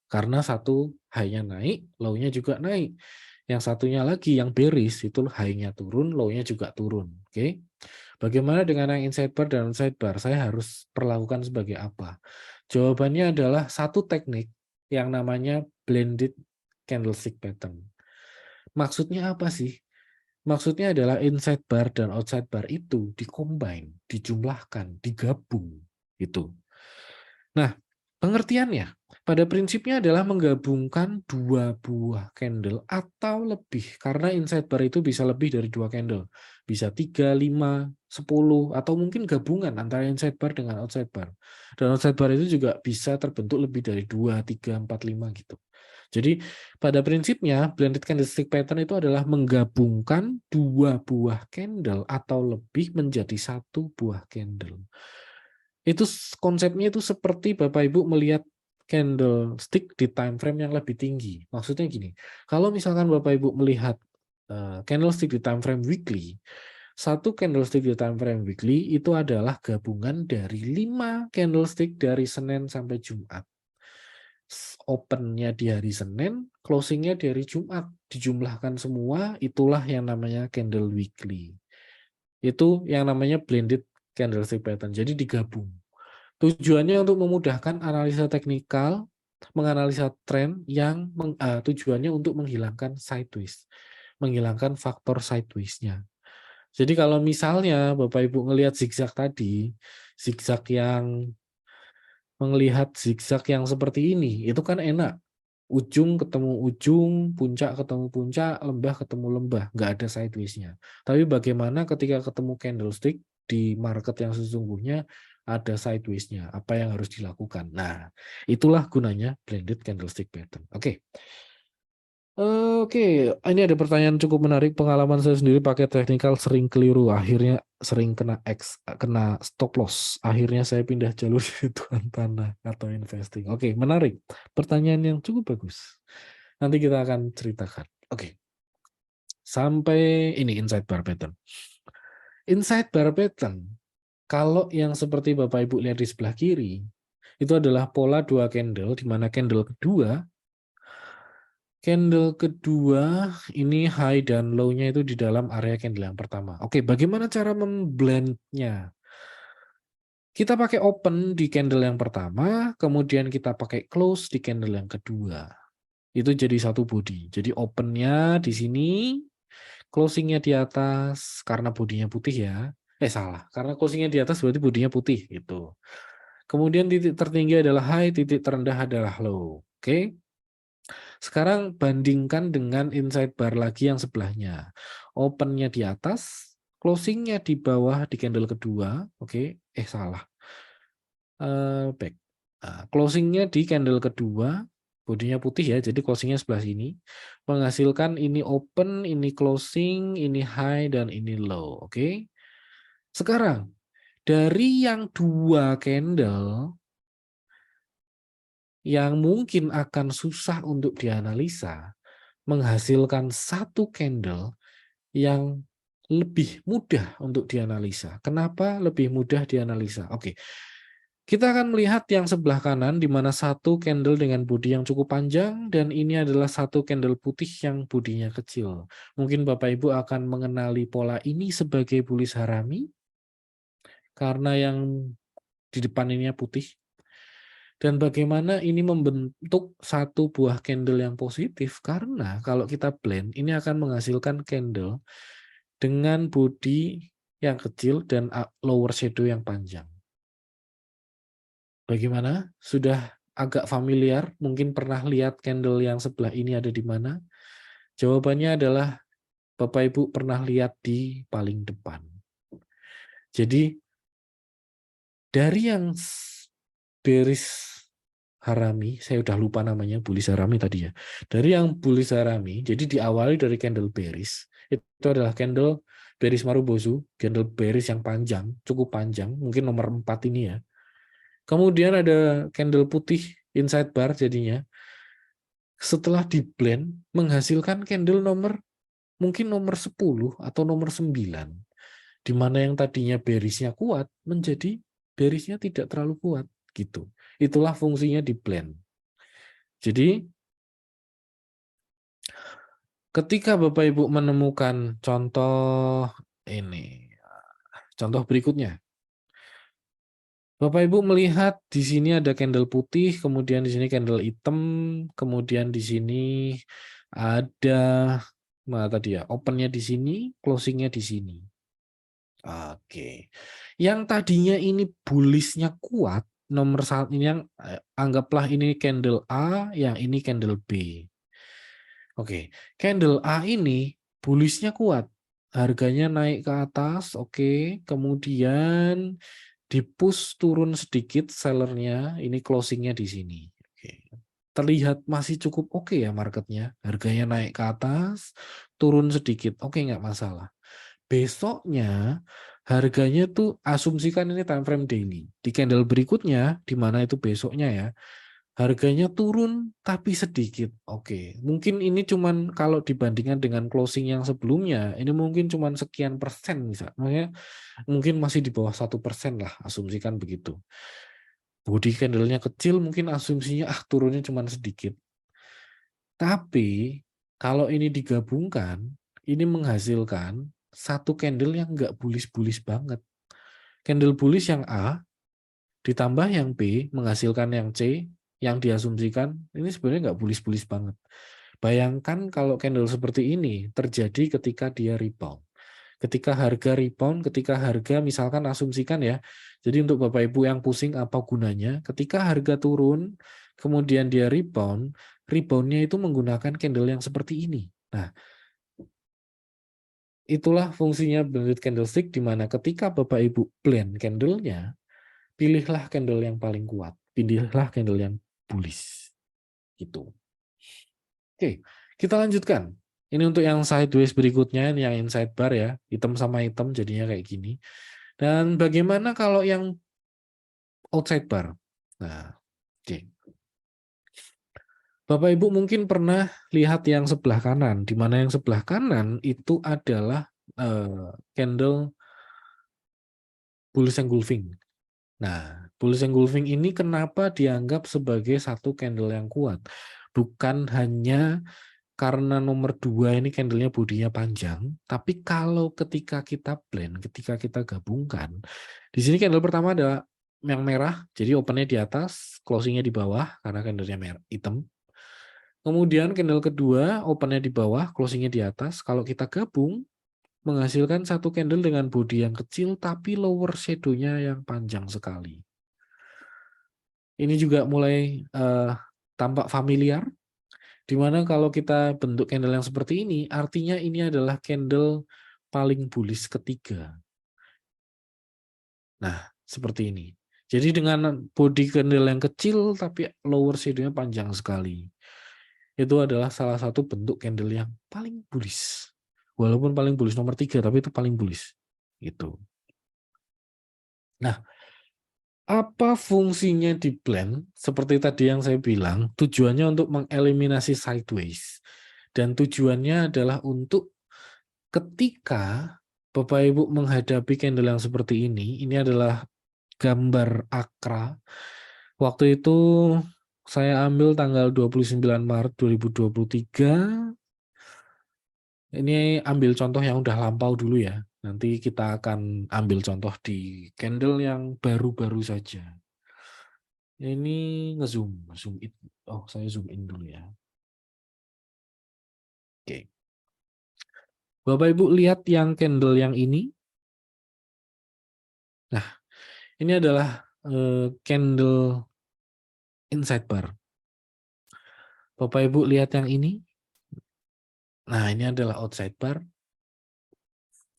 Karena satu high-nya naik, low-nya juga naik. Yang satunya lagi yang bearish, itu high-nya turun, low-nya juga turun. Oke. Bagaimana dengan yang inside bar dan outside bar? Saya harus perlakukan sebagai apa? Jawabannya adalah satu teknik yang namanya blended candlestick pattern. Maksudnya apa sih? Maksudnya adalah inside bar dan outside bar itu dikombine, dijumlahkan, digabung gitu. Nah, pengertiannya pada prinsipnya adalah menggabungkan dua buah candle atau lebih, karena inside bar itu bisa lebih dari dua candle, bisa 3, 5, 10, atau mungkin gabungan antara inside bar dengan outside bar. Dan outside bar itu juga bisa terbentuk lebih dari 2, 3, 4, 5 gitu. Jadi pada prinsipnya blended candlestick pattern itu adalah menggabungkan dua buah candle atau lebih menjadi satu buah candle. Itu konsepnya itu seperti Bapak Ibu melihat candlestick di time frame yang lebih tinggi. Maksudnya gini, kalau misalkan Bapak Ibu melihat candlestick di time frame weekly, satu candlestick di time frame weekly itu adalah gabungan dari 5 candlestick dari Senin sampai Jumat. Opennya di hari Senin, closingnya di hari Jumat. Dijumlahkan semua, itulah yang namanya candle weekly. Itu yang namanya blended candlestick pattern. Jadi digabung. Tujuannya untuk memudahkan analisa teknikal, menganalisa tren yang tujuannya untuk menghilangkan sideways, menghilangkan faktor sideways-nya. Jadi kalau misalnya Bapak Ibu ngelihat zigzag tadi, zigzag yang melihat zigzag yang seperti ini, itu kan enak. Ujung ketemu ujung, puncak ketemu puncak, lembah ketemu lembah, nggak ada sideways-nya. Tapi bagaimana ketika ketemu candlestick di market yang sesungguhnya ada sideways-nya, apa yang harus dilakukan? Nah, itulah gunanya blended candlestick pattern. Oke. Oke, ini ada pertanyaan cukup menarik. Pengalaman saya sendiri pakai teknikal sering keliru, akhirnya sering kena stop loss. Akhirnya saya pindah jalur di tuan tanah atau investing. Oke, menarik. Pertanyaan yang cukup bagus. Nanti kita akan ceritakan. Oke, sampai ini inside bar pattern. Inside bar pattern, kalau yang seperti Bapak Ibu lihat di sebelah kiri, itu adalah pola dua candle, di mana candle kedua ini high dan low-nya itu di dalam area candle yang pertama. Oke, bagaimana cara memblend-nya? Kita pakai open di candle yang pertama, kemudian kita pakai close di candle yang kedua. Itu jadi satu body. Jadi open-nya di sini, closing-nya di atas karena bodinya putih ya. Salah, karena closing-nya di atas berarti bodinya putih gitu. Kemudian titik tertinggi adalah high, titik terendah adalah low. Oke. Sekarang bandingkan dengan inside bar lagi yang sebelahnya. Open-nya di atas, closing-nya di bawah di candle kedua. Oke, salah. Back. Closing-nya di candle kedua, bodinya putih ya, jadi closing-nya sebelah sini. Menghasilkan ini open, ini closing, ini high, dan ini low. Oke. Sekarang, dari yang dua candle, yang mungkin akan susah untuk dianalisa, menghasilkan satu candle yang lebih mudah untuk dianalisa. Kenapa lebih mudah dianalisa? Oke, kita akan melihat yang sebelah kanan, di mana satu candle dengan bodi yang cukup panjang, dan ini adalah satu candle putih yang bodinya kecil. Mungkin Bapak Ibu akan mengenali pola ini sebagai bulis harami, karena yang di depan ini putih. Dan bagaimana ini membentuk satu buah candle yang positif, karena kalau kita blend, ini akan menghasilkan candle dengan bodi yang kecil dan lower shadow yang panjang. Bagaimana? Sudah agak familiar? Mungkin pernah lihat candle yang sebelah ini ada di mana? Jawabannya adalah Bapak Ibu pernah lihat di paling depan. Jadi dari yang bearish harami, saya udah lupa namanya, bullish harami tadi ya. Dari yang bullish harami, jadi diawali dari candle bearish, itu adalah candle bearish Marubozu, candle bearish yang panjang, cukup panjang, mungkin nomor 4 ini ya. Kemudian ada candle putih inside bar jadinya. Setelah di blend, menghasilkan candle mungkin nomor 10 atau nomor 9. Di mana yang tadinya bearishnya kuat, menjadi bearishnya tidak terlalu kuat. Gitu. Itulah fungsinya di blend. Jadi, ketika Bapak Ibu menemukan contoh ini, contoh berikutnya. Bapak Ibu melihat di sini ada candle putih, kemudian di sini candle hitam, kemudian di sini ada mana tadi ya, opennya di sini, closingnya di sini. Oke, yang tadinya ini bullishnya kuat, nomor saat ini yang anggaplah ini candle A, yang ini candle B. Oke, candle A ini bullishnya kuat, harganya naik ke atas, oke, kemudian di-push turun sedikit sellernya, ini closingnya di sini. Oke. Terlihat masih cukup oke ya marketnya, harganya naik ke atas, turun sedikit, oke nggak masalah. Besoknya harganya tuh asumsikan ini time frame daily. Di candle berikutnya, di mana itu besoknya ya, harganya turun tapi sedikit. Oke, mungkin ini cuman kalau dibandingkan dengan closing yang sebelumnya, ini mungkin cuman sekian persen misalnya, mungkin masih di bawah 1% lah, asumsikan begitu. Body candle-nya kecil, mungkin asumsinya turunnya cuman sedikit. Tapi kalau ini digabungkan, ini menghasilkan satu candle yang nggak bullish-bullish banget. Candle bullish yang A ditambah yang B menghasilkan yang C, yang diasumsikan ini sebenarnya nggak bullish-bullish banget. Bayangkan kalau candle seperti ini terjadi ketika dia rebound. Ketika harga rebound, ketika harga misalkan asumsikan ya, jadi untuk Bapak Ibu yang pusing apa gunanya, ketika harga turun, kemudian dia rebound, reboundnya itu menggunakan candle yang seperti ini. Nah, itulah fungsinya blended candlestick, di mana ketika Bapak Ibu blend candle-nya, pilihlah candle yang paling kuat, pilihlah candle yang bullish. Gitu. Oke, kita lanjutkan. Ini untuk yang sideways berikutnya, ini yang inside bar ya, hitam sama hitam jadinya kayak gini. Dan bagaimana kalau yang outside bar? Nah, oke. Bapak Ibu mungkin pernah lihat yang sebelah kanan, di mana yang sebelah kanan itu adalah candle bullish engulfing. Nah, bullish engulfing ini kenapa dianggap sebagai satu candle yang kuat? Bukan hanya karena nomor 2 ini candlenya bodinya panjang, tapi kalau ketika kita blend, ketika kita gabungkan, di sini candle pertama ada yang merah, jadi opennya di atas, closingnya di bawah, karena candlenya merah, hitam. Kemudian candle kedua, opennya di bawah, closingnya di atas. Kalau kita gabung, menghasilkan satu candle dengan bodi yang kecil, tapi lower shadow-nya yang panjang sekali. Ini juga mulai tampak familiar, di mana kalau kita bentuk candle yang seperti ini, artinya ini adalah candle paling bullish ketiga. Nah, seperti ini. Jadi dengan body candle yang kecil, tapi lower shadow-nya panjang sekali. Itu adalah salah satu bentuk candle yang paling bullish. Walaupun paling bullish nomor 3, tapi itu paling bullish. Gitu. Nah, Apa fungsinya di blend? Seperti tadi yang saya bilang, tujuannya untuk mengeliminasi sideways. Dan tujuannya adalah untuk ketika Bapak Ibu menghadapi candle yang seperti ini adalah gambar akra. Waktu itu saya ambil tanggal 29 Maret 2023. Ini ambil contoh yang udah lampau dulu ya. Nanti kita akan ambil contoh di candle yang baru-baru saja. Ini zoom in. Oh, saya zoom in dulu ya. Oke. Bapak Ibu lihat yang candle yang ini. Nah, ini adalah candle inside bar. Bapak Ibu lihat yang ini. Nah, ini adalah outside bar.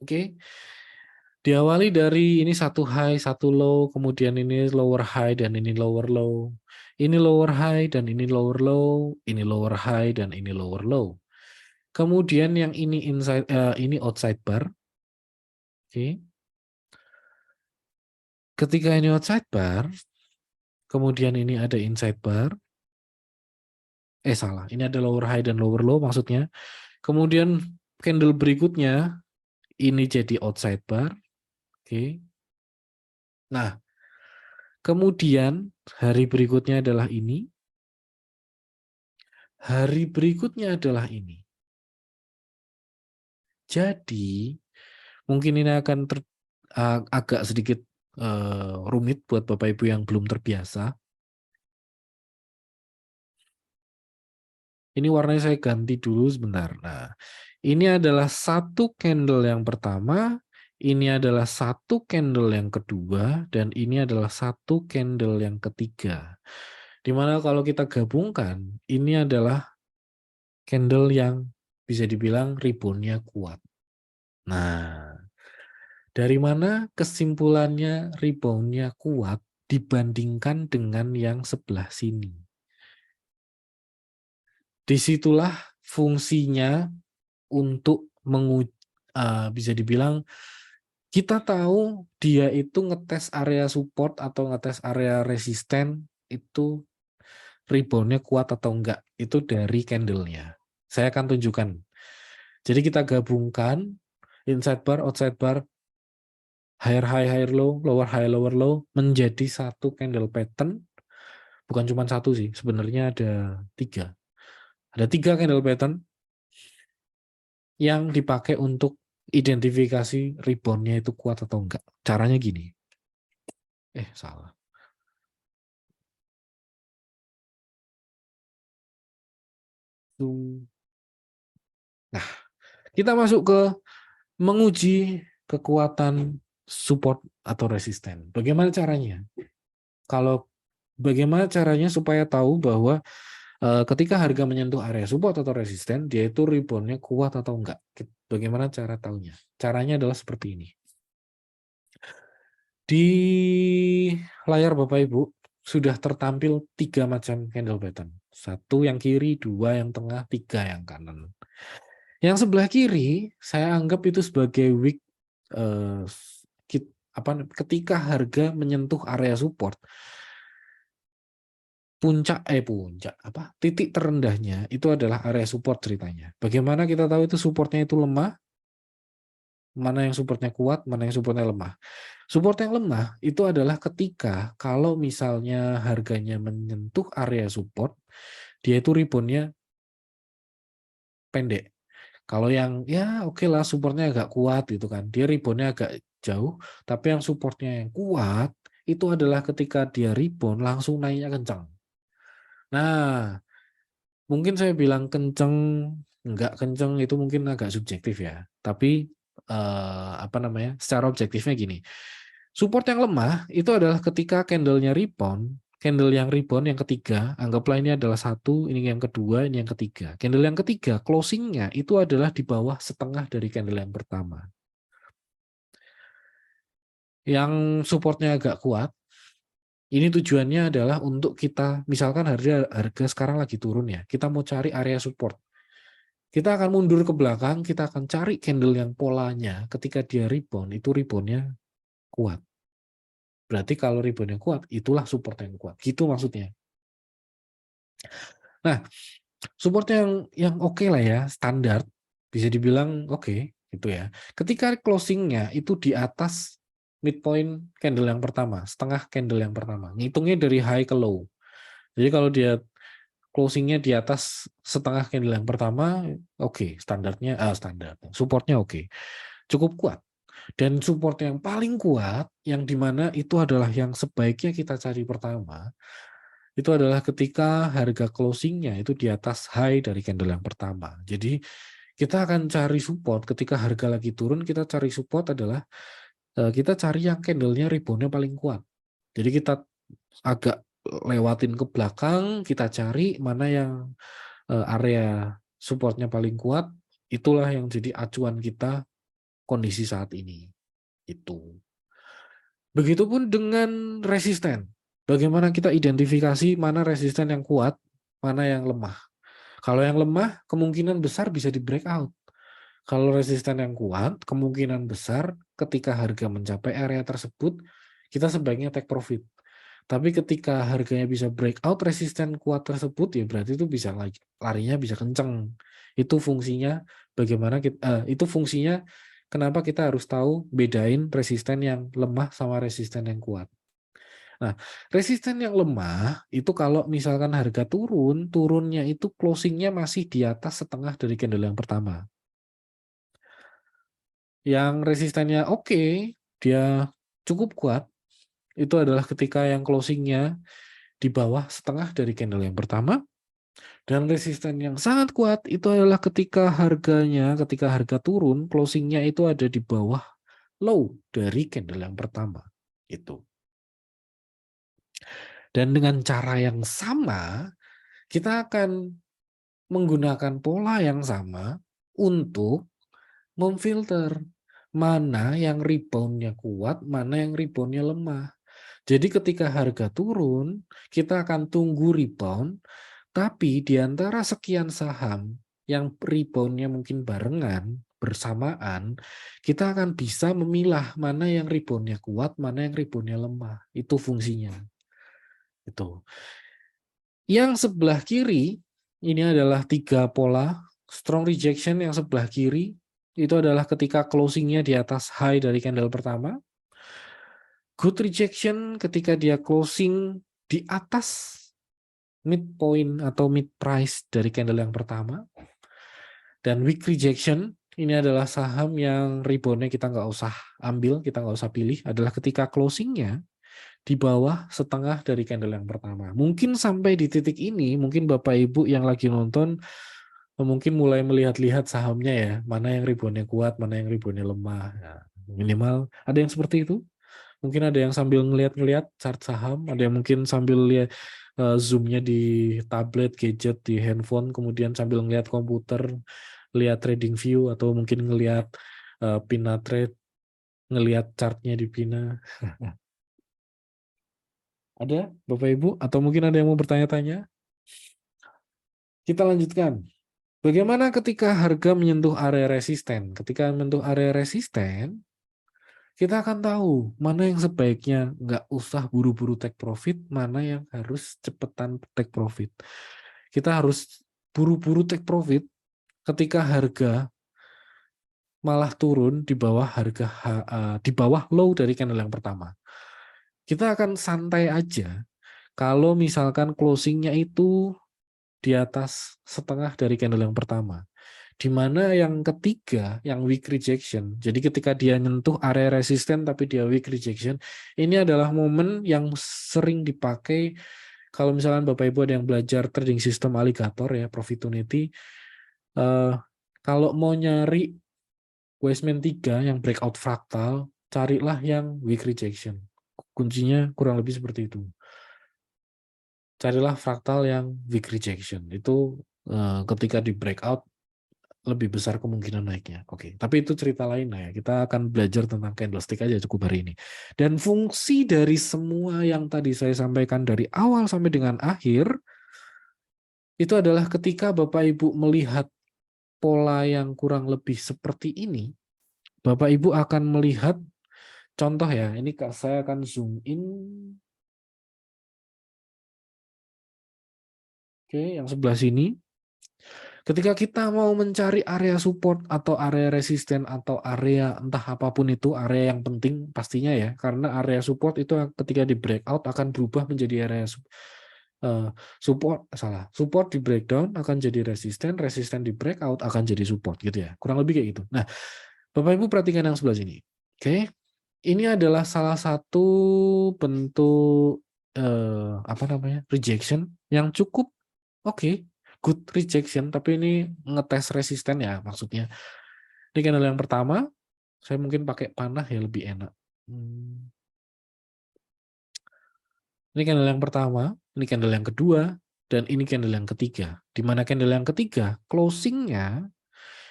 Oke. Diawali dari ini satu high, satu low, kemudian ini lower high dan ini lower low. Ini lower high dan ini lower low, ini lower high dan ini lower low. Kemudian yang ini ini outside bar. Oke. Ketika ini outside bar, kemudian ini ada inside bar. Salah, ini ada lower high dan lower low maksudnya. Kemudian candle berikutnya ini jadi outside bar. Oke. Nah, kemudian hari berikutnya adalah ini. Hari berikutnya adalah ini. Jadi, mungkin ini akan agak sedikit rumit buat Bapak Ibu yang belum terbiasa. Ini warnanya saya ganti dulu sebentar. Nah, ini adalah satu candle yang pertama, ini adalah satu candle yang kedua, dan ini adalah satu candle yang ketiga. Dimana kalau kita gabungkan, ini adalah candle yang bisa dibilang rebound-nya kuat. Nah, dari mana kesimpulannya rebound-nya kuat dibandingkan dengan yang sebelah sini? Disitulah fungsinya untuk bisa dibilang kita tahu dia itu ngetes area support atau ngetes area resisten itu rebound-nya kuat atau enggak. Itu dari candle-nya. Saya akan tunjukkan. Jadi kita gabungkan inside bar, outside bar, higher high, higher low, lower low menjadi satu candle pattern. Bukan cuma satu sih, sebenarnya ada 3. Ada 3 candle pattern yang dipakai untuk identifikasi rebound-nya itu kuat atau enggak. Caranya gini. Salah. Nah, kita masuk ke menguji kekuatan support atau resisten. Bagaimana caranya? Bagaimana caranya supaya tahu bahwa ketika harga menyentuh area support atau resisten, dia itu rebound-nya kuat atau enggak? Bagaimana cara tahunya? Caranya adalah seperti ini. Di layar Bapak Ibu sudah tertampil 3 macam candle pattern. 1 yang kiri, 2 yang tengah, 3 yang kanan. Yang sebelah kiri saya anggap itu sebagai wick ketika harga menyentuh area support. Titik terendahnya itu adalah area support ceritanya. Bagaimana kita tahu itu supportnya itu lemah? Mana yang supportnya kuat, mana yang supportnya lemah. Support yang lemah itu adalah ketika kalau misalnya harganya menyentuh area support, dia itu rebound-nya pendek. Kalau yang ya oke lah supportnya agak kuat gitu kan, dia rebound-nya agak jauh, tapi yang supportnya yang kuat itu adalah ketika dia rebound langsung naiknya kencang. Nah, mungkin saya bilang kenceng, enggak kenceng itu mungkin agak subjektif ya. Tapi secara objektifnya gini. Support yang lemah itu adalah ketika candle-nya rebound, candle yang rebound yang ketiga, anggaplah ini adalah 1, ini yang kedua, ini yang ketiga. Candle yang ketiga, closing-nya itu adalah di bawah setengah dari candle yang pertama. Yang supportnya agak kuat, ini tujuannya adalah untuk kita, misalkan harga sekarang lagi turun ya, kita mau cari area support. Kita akan mundur ke belakang, kita akan cari candle yang polanya ketika dia rebound, itu reboundnya kuat. Berarti kalau reboundnya kuat, itulah support yang kuat. Gitu maksudnya. Nah, support yang oke lah ya, standar, bisa dibilang oke, gitu ya. Ketika closingnya itu di atas midpoint candle yang pertama, setengah candle yang pertama. Ngitungnya dari high ke low. Jadi kalau dia closingnya di atas setengah candle yang pertama, oke, standar, supportnya oke, cukup kuat. Dan support yang paling kuat, yang dimana itu adalah yang sebaiknya kita cari pertama, itu adalah ketika harga closingnya itu di atas high dari candle yang pertama. Jadi kita akan cari support ketika harga lagi turun, kita cari support adalah kita cari yang candlenya reboundnya paling kuat. Jadi kita agak lewatin ke belakang, kita cari mana yang area supportnya paling kuat, itulah yang jadi acuan kita kondisi saat ini. Itu. Begitupun dengan resisten. Bagaimana kita identifikasi mana resisten yang kuat, mana yang lemah. Kalau yang lemah, kemungkinan besar bisa di breakout. Kalau resisten yang kuat, kemungkinan besar ketika harga mencapai area tersebut, kita sebaiknya take profit. Tapi ketika harganya bisa breakout resisten kuat tersebut, ya berarti itu bisa larinya bisa kenceng. Itu fungsinya bagaimana itu fungsinya kenapa kita harus tahu bedain resisten yang lemah sama resisten yang kuat. Nah, resisten yang lemah itu kalau misalkan harga turun, turunnya itu closingnya masih di atas setengah dari candle yang pertama. Yang resistennya oke, dia cukup kuat, itu adalah ketika yang closingnya di bawah setengah dari candle yang pertama, dan resisten yang sangat kuat itu adalah ketika harga turun, closingnya itu ada di bawah low dari candle yang pertama. Itu. Dan dengan cara yang sama, kita akan menggunakan pola yang sama untuk memfilter mana yang reboundnya kuat, mana yang reboundnya lemah. Jadi ketika harga turun, kita akan tunggu rebound, tapi di antara sekian saham yang reboundnya mungkin barengan, bersamaan, kita akan bisa memilah mana yang reboundnya kuat, mana yang reboundnya lemah. Itu fungsinya. Itu. Yang sebelah kiri, ini adalah 3 pola. Strong rejection yang sebelah kiri, itu adalah ketika closingnya di atas high dari candle pertama. Good rejection ketika dia closing di atas midpoint atau mid price dari candle yang pertama. Dan weak rejection, ini adalah saham yang reboundnya kita nggak usah ambil, kita nggak usah pilih, adalah ketika closingnya di bawah setengah dari candle yang pertama. Mungkin sampai di titik ini, mungkin Bapak Ibu yang lagi nonton mungkin mulai melihat-lihat sahamnya ya, mana yang reboundnya kuat, mana yang reboundnya lemah. Nah, minimal ada yang seperti itu. Mungkin ada yang sambil ngeliat-ngeliat chart saham, ada yang mungkin sambil lihat zoom-nya di tablet, gadget, di handphone, kemudian sambil ngeliat komputer, lihat trading view, atau mungkin ngeliat Pina Trade, ngeliat chartnya di Pina. Ada Bapak Ibu? Atau mungkin ada yang mau bertanya-tanya? Kita lanjutkan. Bagaimana ketika harga menyentuh area resisten? Ketika menyentuh area resisten, kita akan tahu mana yang sebaiknya nggak usah buru-buru take profit, mana yang harus cepetan take profit. Kita harus buru-buru take profit ketika harga malah turun di bawah low dari candle yang pertama. Kita akan santai aja kalau misalkan closingnya itu di atas setengah dari candle yang pertama. Di mana yang ketiga, yang weak rejection. Jadi ketika dia nyentuh area resisten tapi dia weak rejection, ini adalah momen yang sering dipakai kalau misalkan Bapak Ibu ada yang belajar trading system alligator ya, Profitunity. Kalau mau nyari Weisman 3 yang breakout fractal, carilah yang weak rejection. Kuncinya kurang lebih seperti itu. Carilah fractal yang weak rejection. Itu ketika di breakout lebih besar kemungkinan naiknya. Oke, tapi itu cerita lain lah ya. Kita akan belajar tentang candlestick aja cukup hari ini. Dan fungsi dari semua yang tadi saya sampaikan dari awal sampai dengan akhir, itu adalah ketika Bapak Ibu melihat pola yang kurang lebih seperti ini, Bapak Ibu akan melihat contoh ya, ini saya akan zoom in. Oke, yang sebelah sini. Ketika kita mau mencari area support atau area resisten atau area entah apapun itu, area yang penting pastinya ya, karena area support itu ketika di breakout akan berubah menjadi area support di breakdown akan jadi resisten di breakout akan jadi support gitu ya. Kurang lebih kayak gitu. Nah, Bapak Ibu perhatikan yang sebelah sini. Oke. Ini adalah salah satu bentuk apa namanya? Rejection yang cukup oke, good rejection, tapi ini ngetes resisten ya maksudnya. Ini candle yang pertama, saya mungkin pakai panah ya lebih enak. Ini candle yang pertama, ini candle yang kedua, dan ini candle yang ketiga. Di mana candle yang ketiga, closingnya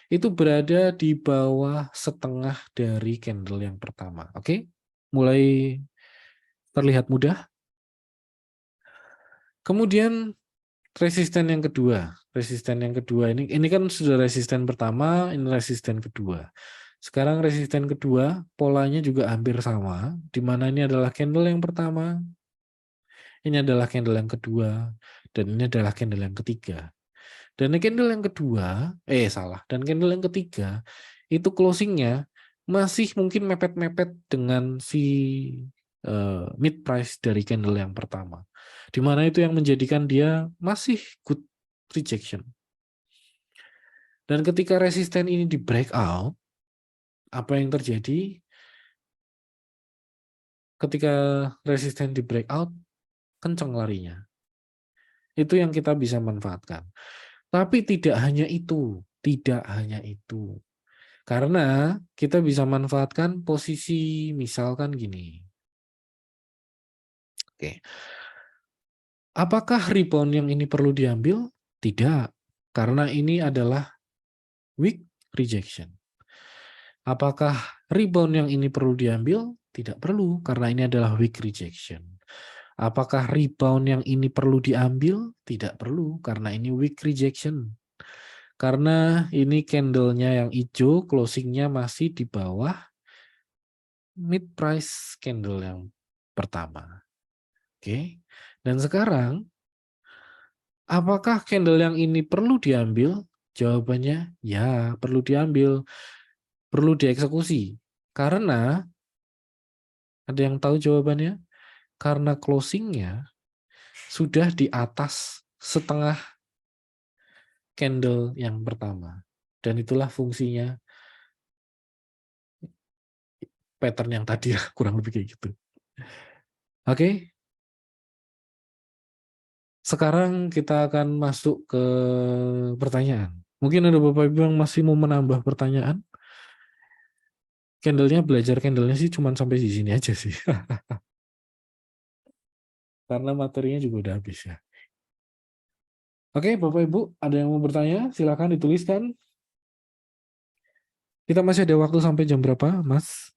itu berada di bawah setengah dari candle yang pertama. Oke, mulai terlihat mudah. Kemudian resisten yang kedua ini kan sudah resisten pertama, ini resisten kedua. Sekarang resisten kedua polanya juga hampir sama, di mana ini adalah candle yang pertama, ini adalah candle yang kedua, dan ini adalah candle yang ketiga. Dan candle yang kedua, dan candle yang ketiga itu closingnya masih mungkin mepet-mepet dengan si mid price dari candle yang pertama. Di mana itu yang menjadikan dia masih good rejection. Dan ketika resisten ini di breakout, apa yang terjadi? Ketika resisten di breakout, kenceng larinya. Itu yang kita bisa manfaatkan. Tapi tidak hanya itu, Karena kita bisa manfaatkan posisi misalkan gini. Oke. Apakah rebound yang ini perlu diambil? Tidak, karena ini adalah weak rejection. Apakah rebound yang ini perlu diambil? Tidak perlu, karena ini adalah weak rejection. Apakah rebound yang ini perlu diambil? Tidak perlu, karena ini weak rejection. Karena ini candle-nya yang hijau, closing-nya masih di bawah mid price candle yang pertama. Oke. Dan sekarang, apakah candle yang ini perlu diambil? Jawabannya, ya, perlu diambil. Perlu dieksekusi. Karena, ada yang tahu jawabannya? Karena closing-nya sudah di atas setengah candle yang pertama. Dan itulah fungsinya pattern yang tadi, kurang lebih kayak gitu. Oke. Sekarang kita akan masuk ke pertanyaan. Mungkin ada Bapak Ibu yang masih mau menambah pertanyaan. Belajar candle-nya sih cuma sampai di sini aja sih. Karena materinya juga udah habis ya. Oke, Bapak Ibu, ada yang mau bertanya? Silakan dituliskan. Kita masih ada waktu sampai jam berapa, Mas?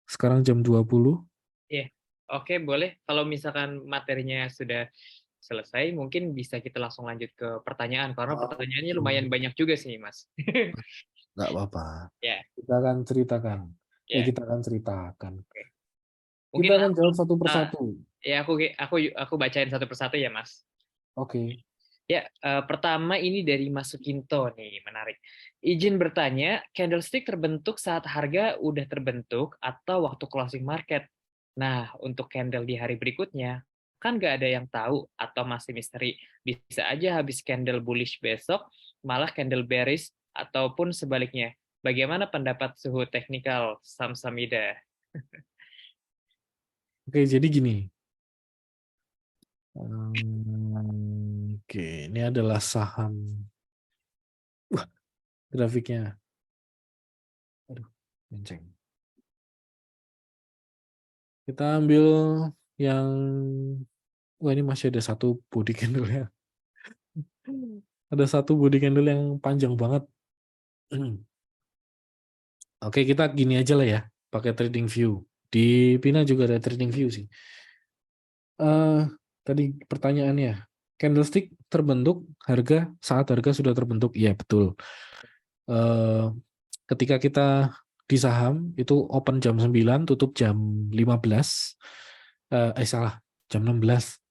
Sekarang jam 20. Iya, oke boleh. Kalau misalkan materinya sudah selesai, mungkin bisa kita langsung lanjut ke pertanyaan, karena pertanyaannya lumayan banyak juga sih, Mas. Nggak apa-apa. Ya, Kita akan ceritakan. ya. Kita akan ceritakan. Oke. Kita Mungkin akan jawab satu uh, persatu. ya aku bacain satu persatu ya, Mas. Oke. Ya, pertama ini dari Mas Sukinto nih, menarik. Izin bertanya, candlestick terbentuk saat harga udah terbentuk atau waktu closing market? Nah, untuk candle di hari berikutnya, kan nggak ada yang tahu atau masih misteri. Bisa aja habis candle bullish besok, malah candle bearish, ataupun sebaliknya. Bagaimana pendapat suhu teknikal Samsamida? Oke, jadi gini. Oke, ini adalah saham. Wah, grafiknya. Aduh, menceng. Kita ambil yang, wah ini masih ada satu body candle ya. Ada satu body candle yang panjang banget. Oke, kita gini aja lah ya, pakai trading view. Di Pina juga ada trading view sih. Tadi pertanyaannya, candlestick terbentuk saat harga sudah terbentuk. Iya, betul. Ketika kita di saham itu open jam 9, tutup jam 15. Salah, jam 16.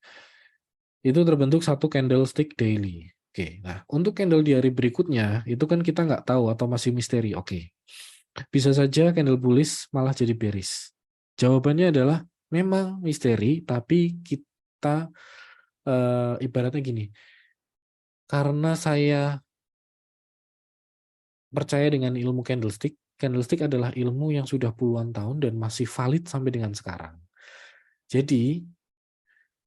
Itu terbentuk satu candlestick daily. Oke, nah untuk candle di hari berikutnya itu kan kita nggak tahu atau masih misteri. Oke, bisa saja candle bullish malah jadi bearish. Jawabannya adalah memang misteri, tapi kita ibaratnya gini, karena saya percaya dengan ilmu candlestick. Candlestick adalah ilmu yang sudah puluhan tahun dan masih valid sampai dengan sekarang. Jadi,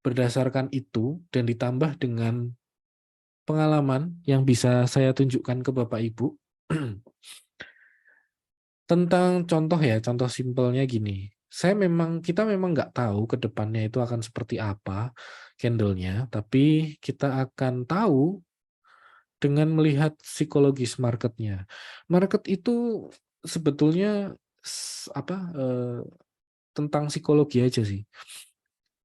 berdasarkan itu dan ditambah dengan pengalaman yang bisa saya tunjukkan ke Bapak Ibu, tentang contoh ya, contoh simpelnya gini. Kita memang nggak tahu ke depannya itu akan seperti apa candle-nya, tapi kita akan tahu dengan melihat psikologis marketnya. Market itu sebetulnya tentang psikologi aja sih.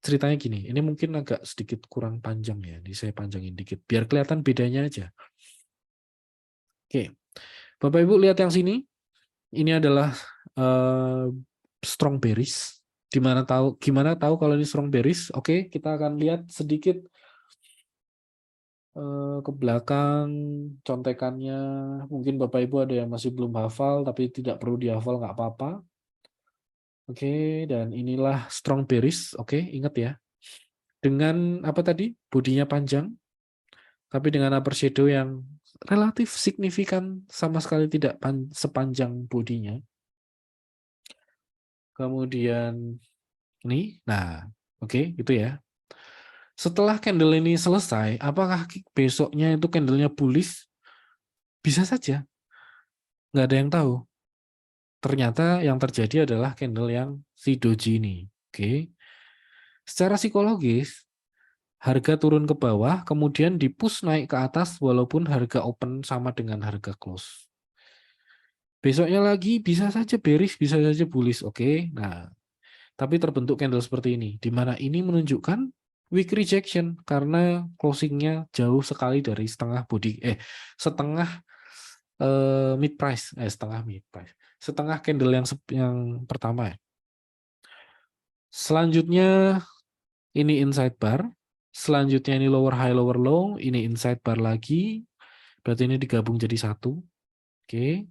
Ceritanya gini, ini mungkin agak sedikit kurang panjang ya, ini saya panjangin dikit, biar kelihatan bedanya aja. Oke, Bapak Ibu lihat yang sini, ini adalah strong bearish. Gimana tahu kalau ini strong bearish? Oke, kita akan lihat sedikit ke belakang contekannya. Mungkin Bapak Ibu ada yang masih belum hafal, tapi tidak perlu dihafal, nggak apa-apa. Oke, dan inilah strong bearish. Oke, ingat ya. Dengan apa tadi? Bodinya panjang, tapi dengan upper shadow yang relatif signifikan, sama sekali tidak sepanjang bodinya. Kemudian ini, nah, oke, itu ya. Setelah candle ini selesai, apakah besoknya itu candlenya bullish? Bisa saja, nggak ada yang tahu. Ternyata yang terjadi adalah candle yang si doji ini. Oke. Secara psikologis, harga turun ke bawah, kemudian di-push naik ke atas walaupun harga open sama dengan harga close. Besoknya lagi bisa saja bearish, bisa saja bullish. Oke. Nah, tapi terbentuk candle seperti ini, di mana ini menunjukkan weak rejection karena closingnya jauh sekali dari setengah mid price, setengah candle yang pertama ya. Selanjutnya ini inside bar, selanjutnya ini lower high lower low, ini inside bar lagi, berarti ini digabung jadi satu. Oke.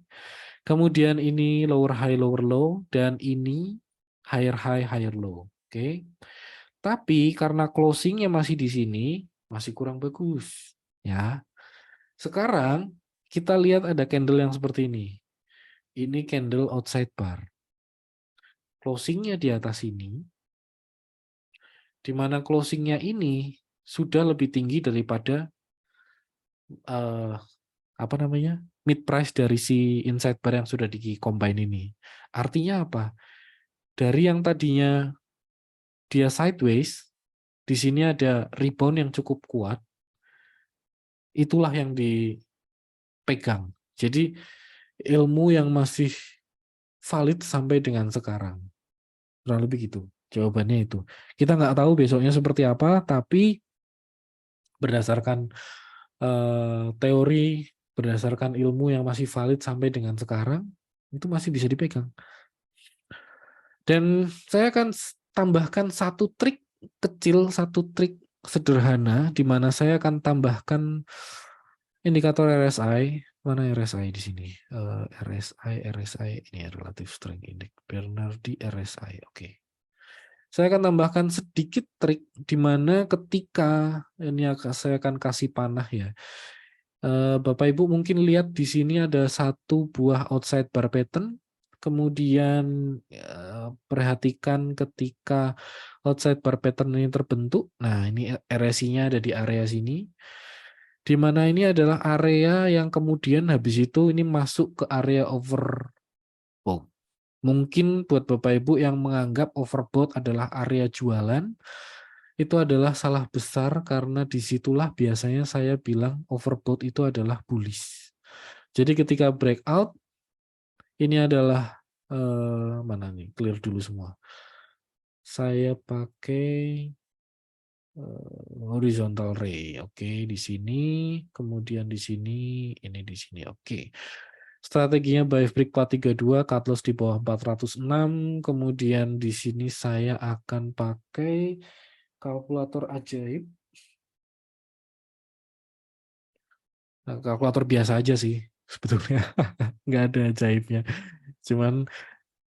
Kemudian ini lower high lower low dan ini higher high higher low. Oke. Tapi karena closingnya masih di sini, masih kurang bagus. Ya. Sekarang kita lihat ada candle yang seperti ini. Ini candle outside bar. Closingnya di atas ini, di mana closingnya ini sudah lebih tinggi daripada apa namanya mid price dari si inside bar yang sudah di combine ini. Artinya apa? Dari yang tadinya dia sideways, di sini ada rebound yang cukup kuat. Itulah yang dipegang. Jadi ilmu yang masih valid sampai dengan sekarang. Kurang lebih gitu. Jawabannya itu. Kita nggak tahu besoknya seperti apa, tapi berdasarkan teori, berdasarkan ilmu yang masih valid sampai dengan sekarang, itu masih bisa dipegang. Dan saya akan tambahkan satu trik kecil, satu trik sederhana, di mana saya akan tambahkan indikator RSI. Mana RSI di sini? RSI ini Relative Strength Index. Bernardi RSI. Oke. Saya akan tambahkan sedikit trik di mana ketika ini saya akan kasih panah ya. Bapak Ibu mungkin lihat di sini ada satu buah outside bar pattern. Kemudian perhatikan ketika outside bar pattern ini terbentuk. Nah, ini RSI-nya ada di area sini. Di mana ini adalah area yang kemudian habis itu ini masuk ke area overbought. Mungkin buat Bapak Ibu yang menganggap overbought adalah area jualan, itu adalah salah besar karena disitulah biasanya saya bilang overbought itu adalah bullish. Jadi ketika breakout, ini adalah mana nih? Clear dulu semua. Saya pakai horizontal ray. Oke, di sini, kemudian di sini, ini di sini. Oke. Strateginya buy break 432, cut loss di bawah 406. Kemudian di sini saya akan pakai kalkulator ajaib. Nah, kalkulator biasa aja sih sebetulnya. Nggak ada ajaibnya. Cuman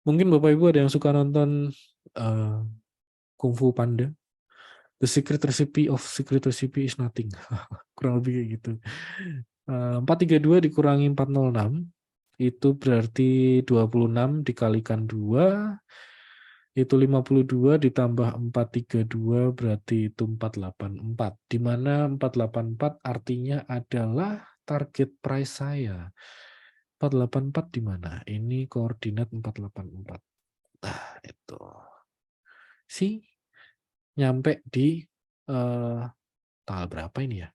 mungkin Bapak Ibu ada yang suka nonton Kung Fu Panda. The secret recipe of secret recipe is nothing. Kurang lebih kayak gitu. 432 dikurangi 406 itu berarti 26 dikalikan 2 itu 52 ditambah 432 berarti itu 484. Di mana 484 artinya adalah target price saya. 484 di mana? Ini koordinat 484. Nah, itu. Si nyampe di tanggal berapa ini ya?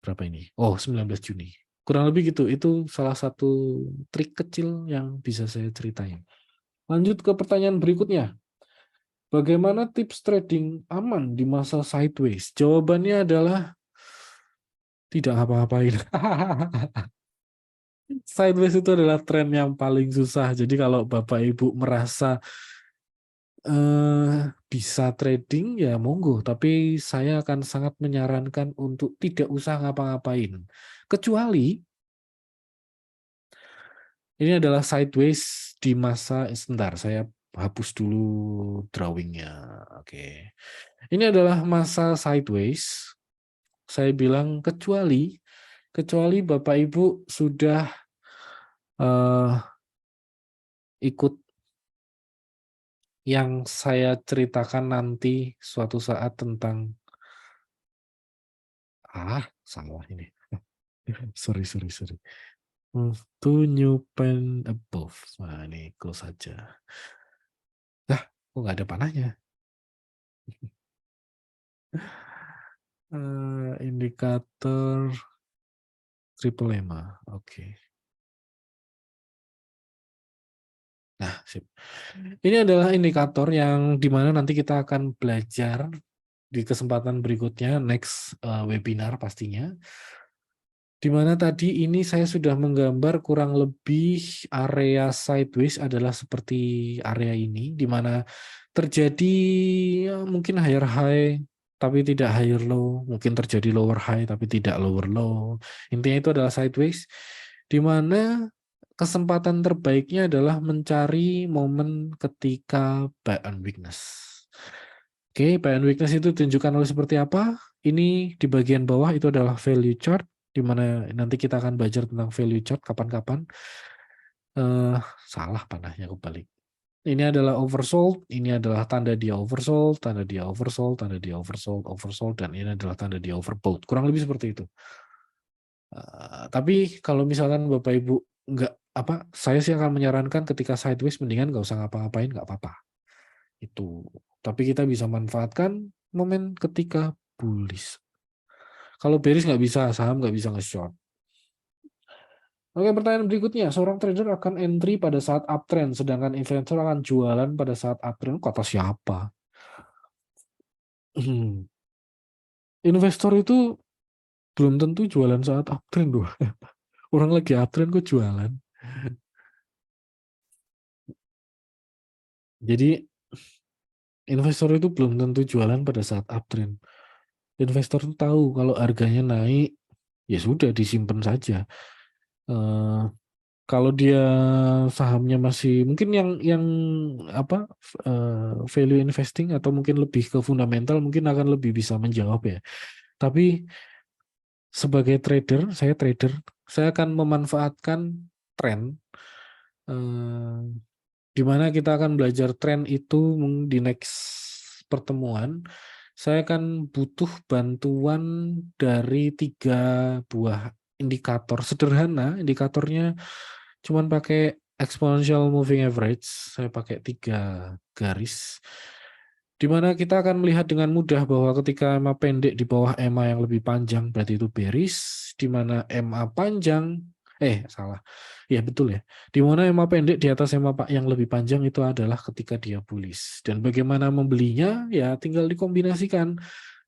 Berapa ini? Oh, 19 Juni. Kurang lebih gitu. Itu salah satu trik kecil yang bisa saya ceritain. Lanjut ke pertanyaan berikutnya. Bagaimana tips trading aman di masa sideways? Jawabannya adalah tidak ngapa-ngapain. Sideways itu adalah tren yang paling susah. Jadi kalau Bapak Ibu merasa bisa trading ya monggo, tapi saya akan sangat menyarankan untuk tidak usah ngapa-ngapain. Kecuali ini adalah sideways di masa sebentar, saya hapus dulu drawingnya. Oke. Ini adalah masa sideways. Saya bilang kecuali Bapak Ibu sudah ikut yang saya ceritakan nanti suatu saat tentang salah ini. Sorry. To new pen above. Nah, ini close saja. Kok nggak ada panahnya? Indikator triple EMA. Oke. Nah, sip. Ini adalah indikator yang dimana nanti kita akan belajar di kesempatan berikutnya, next webinar pastinya. Di mana tadi ini saya sudah menggambar kurang lebih area sideways adalah seperti area ini, di mana terjadi mungkin higher high, tapi tidak higher low, mungkin terjadi lower high, tapi tidak lower low. Intinya itu adalah sideways, di mana kesempatan terbaiknya adalah mencari momen ketika buy and weakness. Oke, buy and weakness itu ditunjukkan oleh seperti apa? Ini di bagian bawah itu adalah value chart, di mana nanti kita akan belajar tentang value chart kapan-kapan. Salah panahnya kebalik. Ini adalah oversold, ini adalah tanda dia oversold, tanda dia oversold, tanda dia oversold, dan ini adalah tanda dia overbought. Kurang lebih seperti itu. Tapi kalau misalkan Bapak Ibu nggak saya sih akan menyarankan ketika sideways mendingan nggak usah ngapa-ngapain, nggak apa-apa. Itu. Tapi kita bisa manfaatkan momen ketika bullish. Kalau bearish nggak bisa, saham nggak bisa nge-short. Oke, pertanyaan berikutnya. Seorang trader akan entry pada saat uptrend, sedangkan investor akan jualan pada saat uptrend. Kata siapa? Investor itu belum tentu jualan saat uptrend loh. Orang lagi uptrend kok jualan. Jadi investor itu belum tentu jualan pada saat uptrend. Investor itu tahu kalau harganya naik, ya sudah disimpan saja. Kalau dia sahamnya masih mungkin yang value investing atau mungkin lebih ke fundamental mungkin akan lebih bisa menjawab ya. Tapi sebagai trader, saya akan memanfaatkan tren di mana kita akan belajar tren itu di next pertemuan. Saya akan butuh bantuan dari 3 buah indikator sederhana. Indikatornya cuman pakai exponential moving average. Saya pakai 3 garis. Di mana kita akan melihat dengan mudah bahwa ketika EMA pendek di bawah EMA yang lebih panjang berarti itu bearish, di mana EMA panjang salah. Ya betul ya. Di mana EMA pendek di atas EMA yang lebih panjang itu adalah ketika dia bullish. Dan bagaimana membelinya? Ya tinggal dikombinasikan.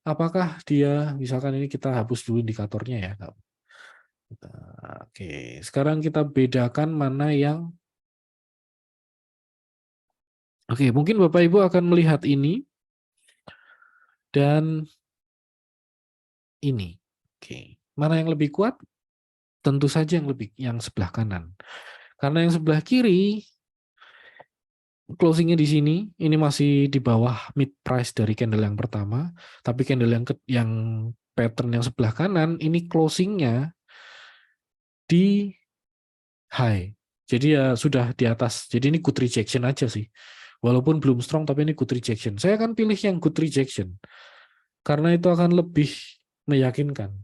Apakah dia, misalkan ini kita hapus dulu indikatornya ya. Oke, sekarang kita bedakan mana yang Oke, mungkin Bapak Ibu akan melihat ini dan ini. Oke, mana yang lebih kuat? Tentu saja yang sebelah kanan. Karena yang sebelah kiri closingnya di sini, ini masih di bawah mid price dari candle yang pertama, tapi candle yang pattern yang sebelah kanan ini closingnya di high. Jadi ya sudah di atas. Jadi ini good rejection aja sih. Walaupun belum strong tapi ini good rejection. Saya akan pilih yang good rejection. Karena itu akan lebih meyakinkan.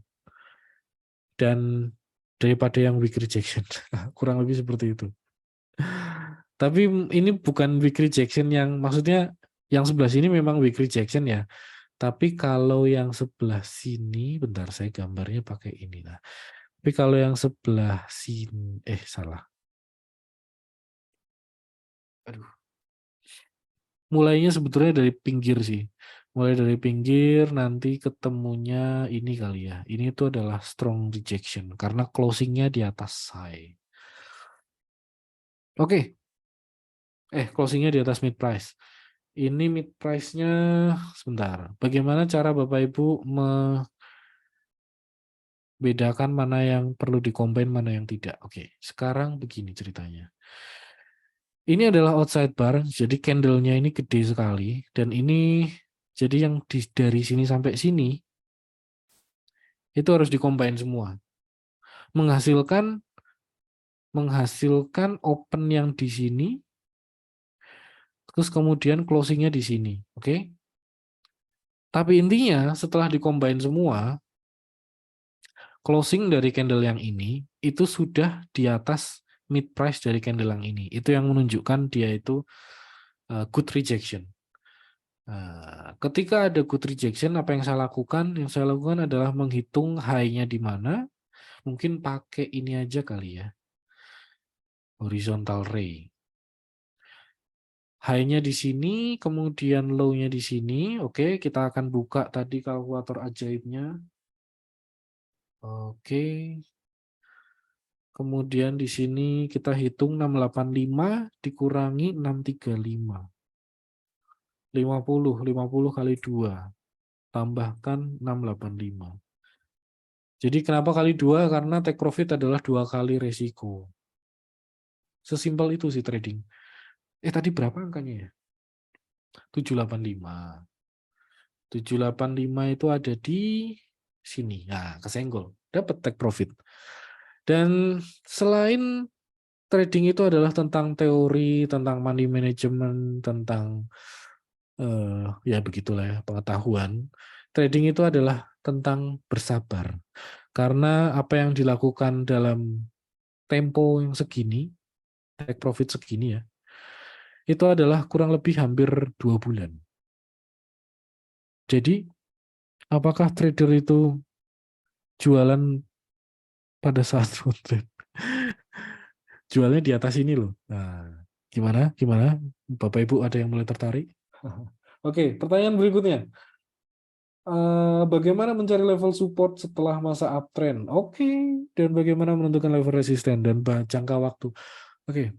Dan daripada yang weak rejection. Kurang lebih seperti itu. Tapi ini bukan weak rejection yang maksudnya yang sebelah sini memang weak rejection ya. Tapi kalau yang sebelah sini, bentar saya gambarnya pakai ini lah. Tapi kalau yang sebelah sini, salah. Aduh. Mulainya sebetulnya dari pinggir sih. Mulai dari pinggir nanti ketemunya ini kali ya. Ini tuh adalah strong rejection karena closingnya di atas high. Oke, closingnya di atas mid price. Ini mid price-nya sebentar. Bagaimana cara Bapak Ibu membedakan mana yang perlu dikombin, mana yang tidak? Oke, sekarang begini ceritanya. Ini adalah outside bar, jadi candle-nya ini gede sekali dan ini jadi yang dari sini sampai sini itu harus dikombin semua. Menghasilkan open yang di sini, terus kemudian closingnya di sini, oke? Tapi intinya setelah dikombin semua, closing dari candle yang ini itu sudah di atas mid price dari candle yang ini. Itu yang menunjukkan dia itu good rejection. Ketika ada good rejection, apa yang saya lakukan? Yang saya lakukan adalah menghitung high-nya di mana. Mungkin pakai ini aja kali ya. Horizontal ray. High-nya di sini, kemudian low-nya di sini. Oke, kita akan buka tadi kalkulator ajaibnya. Oke. Kemudian di sini kita hitung 685 dikurangi 635. 50 kali 2. Tambahkan 685. Jadi kenapa kali 2? Karena take profit adalah 2 kali resiko. Sesimpel itu sih trading. Tadi berapa angkanya ya? 785. 785 itu ada di sini. Nah, kesenggol. Dapat take profit. Dan selain trading itu adalah tentang teori, tentang money management, tentang ya begitulah ya, pengetahuan. Trading itu adalah tentang bersabar. Karena apa yang dilakukan dalam tempo yang segini, take profit segini ya, itu adalah kurang lebih hampir 2 bulan. Jadi, apakah trader itu jualan pada saat trade? Jualnya di atas ini loh. Nah, gimana? Gimana? Bapak Ibu ada yang mulai tertarik? Oke, pertanyaan berikutnya. Bagaimana mencari level support setelah masa uptrend? Oke, dan bagaimana menentukan level resisten dan jangka waktu? Oke,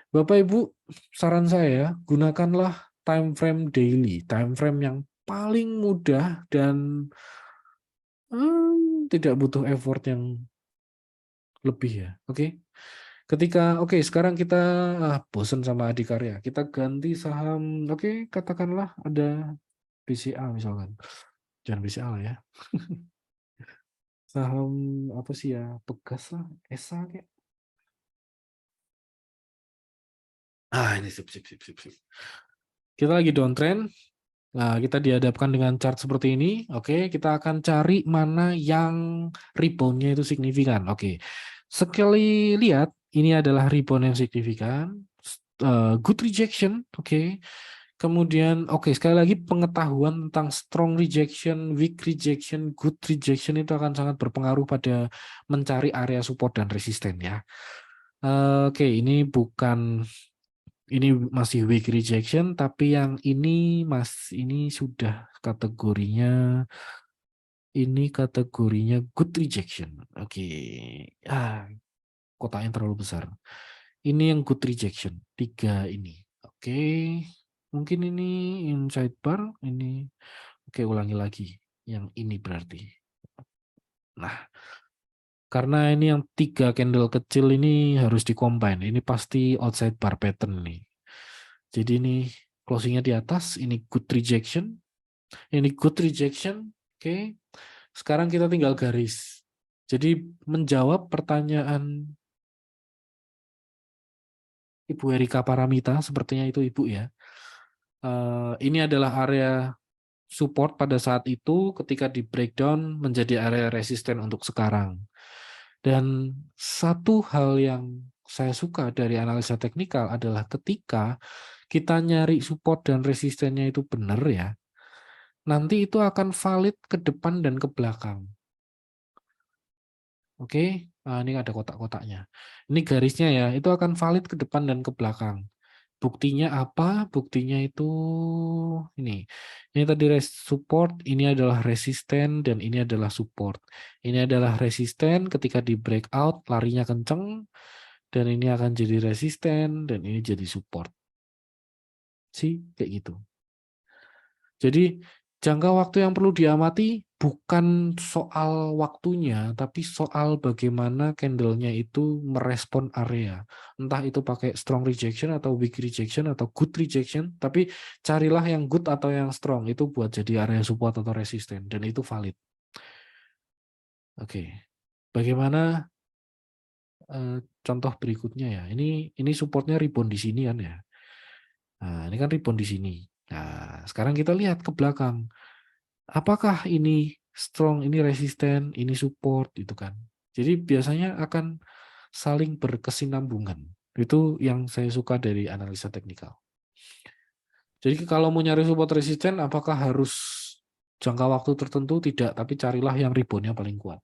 Bapak Ibu, saran saya gunakanlah time frame daily, time frame yang paling mudah dan tidak butuh effort yang lebih ya. Oke. Sekarang kita bosen sama adikarya. Kita ganti saham. Oke, katakanlah ada BCA misalkan. Jangan BCA lah ya. Saham apa sih ya? Pegas lah, ESA kayak. Ini sip. Kita lagi downtrend. Nah, kita dihadapkan dengan chart seperti ini. Oke, kita akan cari mana yang rebound-nya itu signifikan. Oke, sekali lihat, ini adalah rebound yang signifikan. Good rejection. Oke. Kemudian, sekali lagi pengetahuan tentang strong rejection, weak rejection, good rejection itu akan sangat berpengaruh pada mencari area support dan resisten ya. Ini masih weak rejection, tapi yang ini sudah kategorinya Ini kategorinya good rejection. Oke. Kotaknya terlalu besar. Ini yang good rejection. 3 ini. Oke. Mungkin ini inside bar. Ini. Oke, ulangi lagi. Yang ini berarti. Nah, karena ini yang 3 candle kecil ini harus di-combine. Ini pasti outside bar pattern nih. Jadi ini closingnya di atas. Ini good rejection. Ini good rejection. Oke. Sekarang kita tinggal garis. Jadi menjawab pertanyaan Ibu Erika Paramita, sepertinya itu Ibu ya. Ini adalah area support pada saat itu ketika di breakdown menjadi area resisten untuk sekarang. Dan satu hal yang saya suka dari analisa teknikal adalah ketika kita nyari support dan resistennya itu benar ya, nanti itu akan valid ke depan dan ke belakang. Oke, ini ada kotak-kotaknya. Ini garisnya ya, itu akan valid ke depan dan ke belakang. Buktinya apa? Buktinya itu ini. Ini tadi support, ini adalah resisten, dan ini adalah support. Ini adalah resisten ketika di breakout, larinya kenceng, dan ini akan jadi resisten, dan ini jadi support. Sih, kayak gitu. Jadi jangka waktu yang perlu diamati bukan soal waktunya, tapi soal bagaimana candle-nya itu merespon area. Entah itu pakai strong rejection atau weak rejection atau good rejection, tapi carilah yang good atau yang strong itu buat jadi area support atau resisten dan itu valid. Oke. Bagaimana contoh berikutnya ya? Ini supportnya rebound di sini kan ya. Nah, ini kan rebound di sini. Nah, sekarang kita lihat ke belakang. Apakah ini strong, ini resisten, ini support, gitu kan. Jadi biasanya akan saling berkesinambungan. Itu yang saya suka dari analisa teknikal. Jadi kalau mau nyari support resisten, apakah harus jangka waktu tertentu? Tidak, tapi carilah yang reboundnya paling kuat.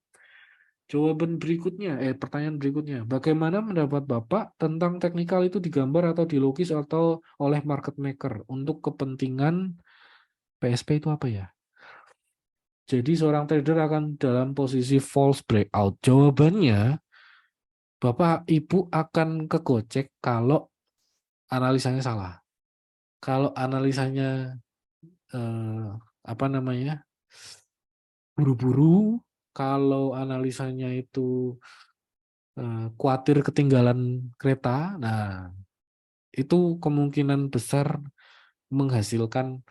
Pertanyaan berikutnya, bagaimana pendapat Bapak tentang teknikal itu digambar atau dilukis atau oleh market maker untuk kepentingan PSP itu apa ya? Jadi seorang trader akan dalam posisi false breakout. Jawabannya, Bapak Ibu akan kegocek kalau analisanya salah. Kalau analisanya apa namanya? Buru-buru, kalau analisanya itu khawatir ketinggalan kereta, nah itu kemungkinan besar menghasilkan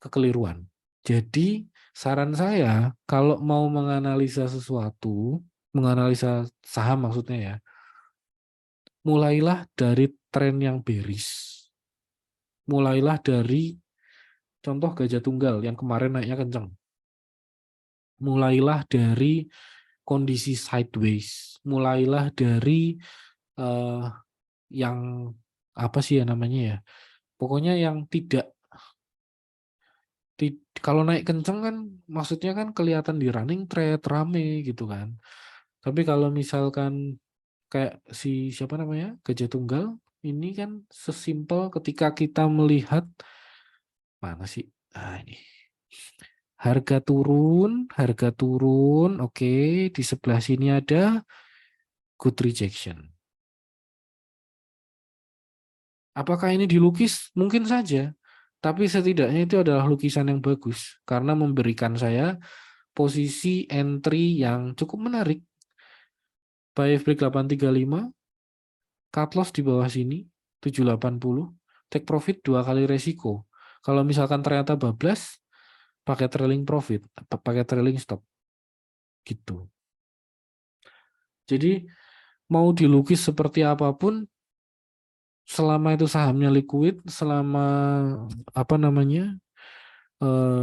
kekeliruan. Jadi saran saya kalau mau menganalisa sesuatu, menganalisa saham maksudnya ya, mulailah dari tren yang bearish. Mulailah dari contoh gajah tunggal yang kemarin naiknya kencang. Mulailah dari kondisi sideways. Mulailah dari yang apa sih ya namanya ya? Pokoknya yang tidak kalau naik kenceng kan maksudnya kan kelihatan di running trade rame gitu kan. Tapi kalau misalkan kayak si siapa namanya gajah tunggal ini kan sesimpel ketika kita melihat mana sih ini harga turun, oke, di sebelah sini ada good rejection. Apakah ini dilukis? Mungkin saja, tapi setidaknya itu adalah lukisan yang bagus karena memberikan saya posisi entry yang cukup menarik. Buy break 835, cut loss di bawah sini 780, take profit 2 kali resiko. Kalau misalkan ternyata bablas, pakai trailing profit, pakai trailing stop. Gitu. Jadi mau dilukis seperti apapun, selama itu sahamnya liquid, selama apa namanya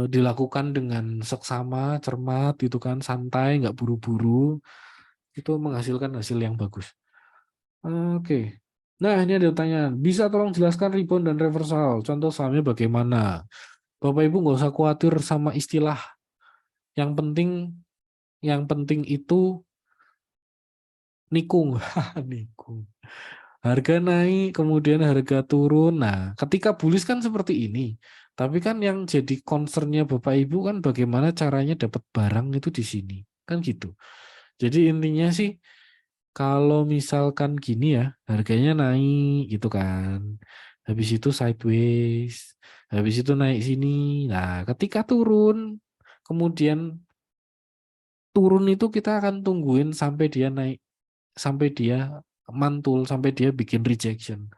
dilakukan dengan seksama, cermat, gitu kan, santai, nggak buru-buru, itu menghasilkan hasil yang bagus. Oke. Nah, ini ada pertanyaan. Bisa tolong jelaskan rebound dan reversal? Contoh sahamnya bagaimana? Bapak Ibu nggak usah khawatir sama istilah. Yang penting itu nikung. Nikung. Harga naik, kemudian harga turun. Nah, ketika bullish kan seperti ini. Tapi kan yang jadi concernnya Bapak Ibu kan bagaimana caranya dapat barang itu di sini. Kan gitu. Jadi intinya sih kalau misalkan gini ya, harganya naik gitu kan. Habis itu sideways, habis itu naik sini. Nah, ketika kemudian turun itu kita akan tungguin sampai dia naik, sampai dia mantul, sampai dia bikin rejection.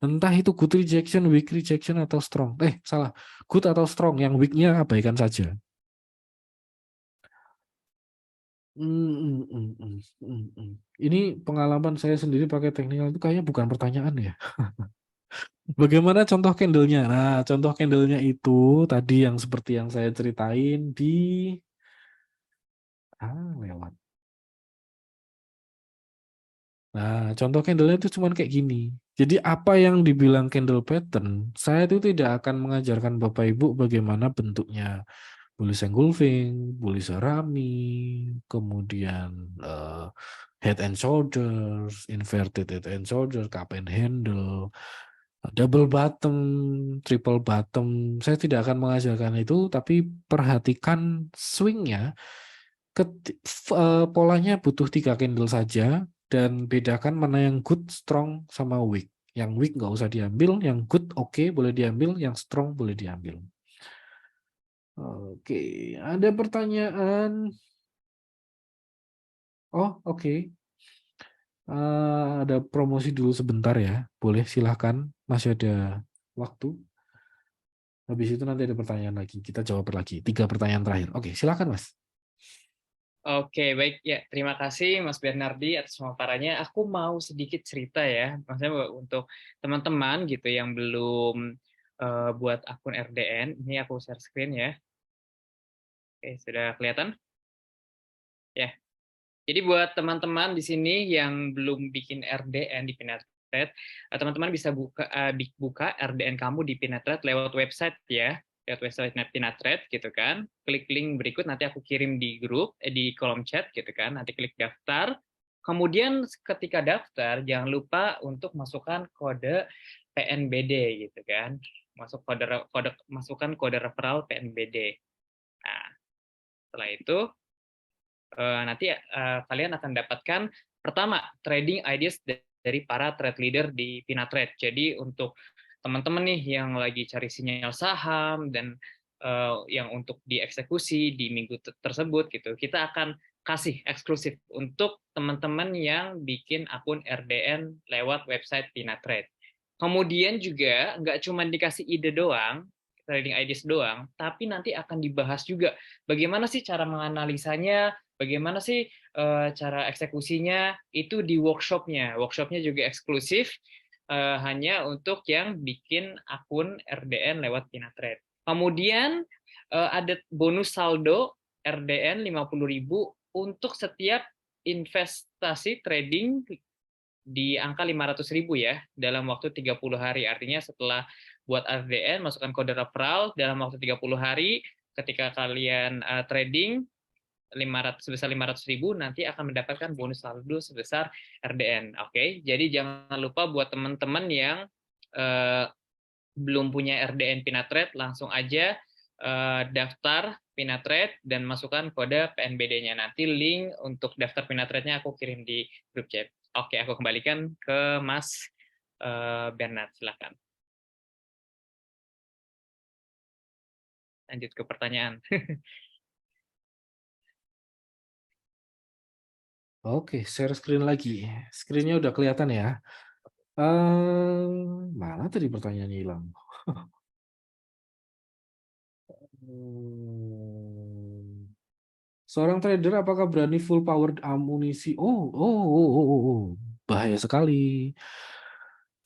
Entah itu good rejection, weak rejection, atau strong. Salah. Good atau strong, yang weak-nya abaikan saja. Ini pengalaman saya sendiri pakai teknikal itu kayaknya bukan pertanyaan ya. Bagaimana contoh candle-nya? Nah, contoh candle-nya itu tadi yang seperti yang saya ceritain di lewat. Nah, contoh candle-nya itu cuma kayak gini. Jadi apa yang dibilang candle pattern, saya itu tidak akan mengajarkan Bapak Ibu bagaimana bentuknya. Bullish engulfing, bullish rami, kemudian head and shoulders, inverted head and shoulders, cup and handle, double bottom, triple bottom. Saya tidak akan mengajarkan itu, tapi perhatikan swingnya. Polanya butuh 3 candle saja, dan bedakan mana yang good, strong, sama weak. Yang weak nggak usah diambil, yang good oke, boleh diambil, yang strong boleh diambil. Oke, ada pertanyaan? Oh, oke. Ada promosi dulu sebentar ya. Boleh, silahkan. Masih ada waktu. Habis itu nanti ada pertanyaan lagi. Kita jawab lagi. 3 pertanyaan terakhir. Oke, silahkan Mas. Oke, baik ya. Terima kasih Mas Bernardi atas pemaparannya. Aku mau sedikit cerita ya, maksudnya untuk teman-teman gitu yang belum buat akun RDN. Ini aku share screen ya. Oke, sudah kelihatan? Ya. Jadi buat teman-teman di sini yang belum bikin RDN di Pinterest, teman-teman bisa buka RDN kamu di Pinterest lewat website ya, lewat website Pinterest gitu kan. Klik link berikut, nanti aku kirim di grup, di kolom chat gitu kan. Nanti klik daftar. Kemudian ketika daftar, jangan lupa untuk masukkan kode PNBD gitu kan. Masukkan kode referral PNBD. Nah, setelah itu nanti kalian akan dapatkan pertama trading ideas dari para trade leader di Pinatrade. Jadi untuk teman-teman nih yang lagi cari sinyal saham dan yang untuk dieksekusi di minggu tersebut gitu, kita akan kasih eksklusif untuk teman-teman yang bikin akun RDN lewat website Pinatrade. Kemudian juga nggak cuma dikasih ide doang, trading ideas doang, tapi nanti akan dibahas juga bagaimana sih cara menganalisanya, bagaimana sih cara eksekusinya itu di workshopnya. Workshopnya juga eksklusif, hanya untuk yang bikin akun RDN lewat Pinatrade. Kemudian ada bonus saldo RDN 50.000 untuk setiap investasi trading di angka 500.000 ya dalam waktu 30 hari. Artinya setelah buat RDN masukkan kode referral dalam waktu 30 hari, ketika kalian trading 500 sebesar 500.000 nanti akan mendapatkan bonus saldo sebesar RDN. Oke, jadi jangan lupa buat teman-teman yang belum punya RDN Pinatrade, langsung aja daftar Pinatrade dan masukkan kode PNBD-nya. Nanti link untuk daftar Pinatrade-nya aku kirim di grup chat. Oke, aku kembalikan ke Mas Bernard, silakan. Lanjut ke pertanyaan. Oke, share screen lagi. Screen-nya udah kelihatan ya. Mana tadi pertanyaannya hilang? Seorang trader apakah berani full power amunisi? Bahaya sekali.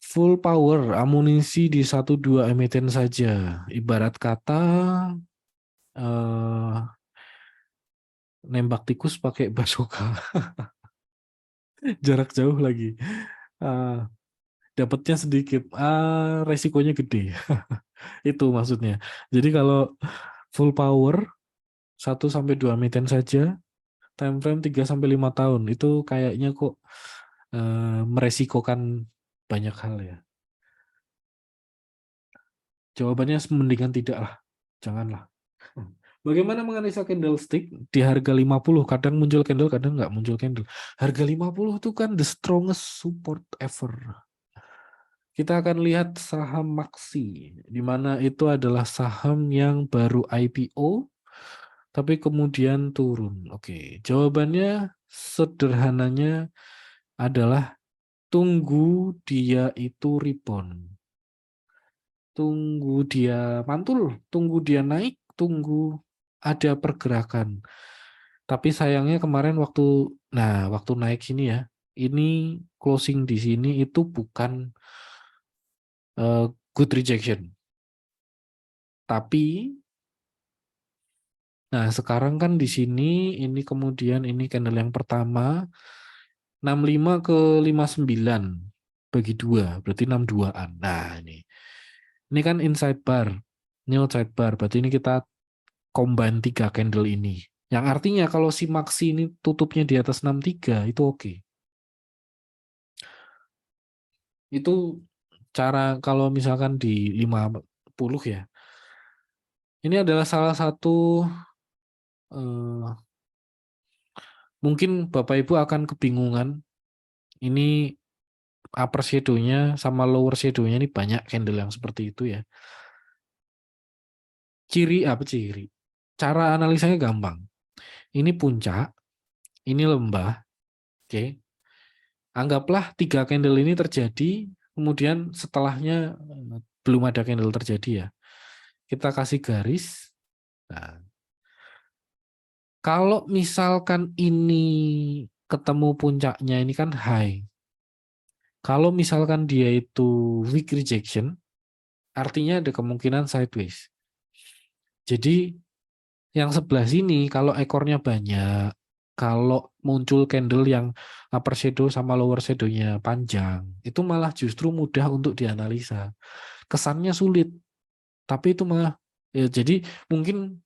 Full power amunisi di 1-2 emiten saja. Ibarat kata nembak tikus pakai bazooka. Jarak jauh lagi. Dapatnya sedikit, resikonya gede. Itu maksudnya. Jadi kalau full power 1-2 emiten saja, time frame 3-5 tahun, itu kayaknya kok meresikokan banyak hal ya. Jawabannya mendingan tidak lah. Janganlah. Bagaimana menganalisa candlestick di harga 50? Kadang muncul candle, kadang nggak muncul candle. Harga 50 itu kan the strongest support ever. Kita akan lihat saham Maxi, di mana itu adalah saham yang baru IPO, tapi kemudian turun. Oke, jawabannya sederhananya adalah tunggu dia itu rebound. Tunggu dia mantul, tunggu dia naik, tunggu ada pergerakan. Tapi sayangnya kemarin waktu naik sini ya, ini closing di sini itu bukan good rejection. Tapi, nah sekarang kan di sini, ini kemudian ini candle yang pertama, 65 ke 59 bagi 2, berarti 62-an. Nah ini kan inside bar, ini outside bar, berarti ini kita combine 3 candle ini. Yang artinya kalau si Maxi ini tutupnya di atas 63 itu oke. Itu cara kalau misalkan di 50 ya. Ini adalah salah satu mungkin Bapak Ibu akan kebingungan. Ini upper shadow-nya sama lower shadow-nya ini banyak candle yang seperti itu ya. Ciri apa ciri? Cara analisanya gampang. Ini puncak, ini lembah, oke. Anggaplah 3 candle ini terjadi, kemudian setelahnya belum ada candle terjadi ya. Kita kasih garis. Nah, kalau misalkan ini ketemu puncaknya ini kan high. Kalau misalkan dia itu weak rejection, artinya ada kemungkinan sideways. Jadi yang sebelah sini kalau ekornya banyak, kalau muncul candle yang upper shadow sama lower shadow-nya panjang, itu malah justru mudah untuk dianalisa. Kesannya sulit, tapi itu malah ya, jadi mungkin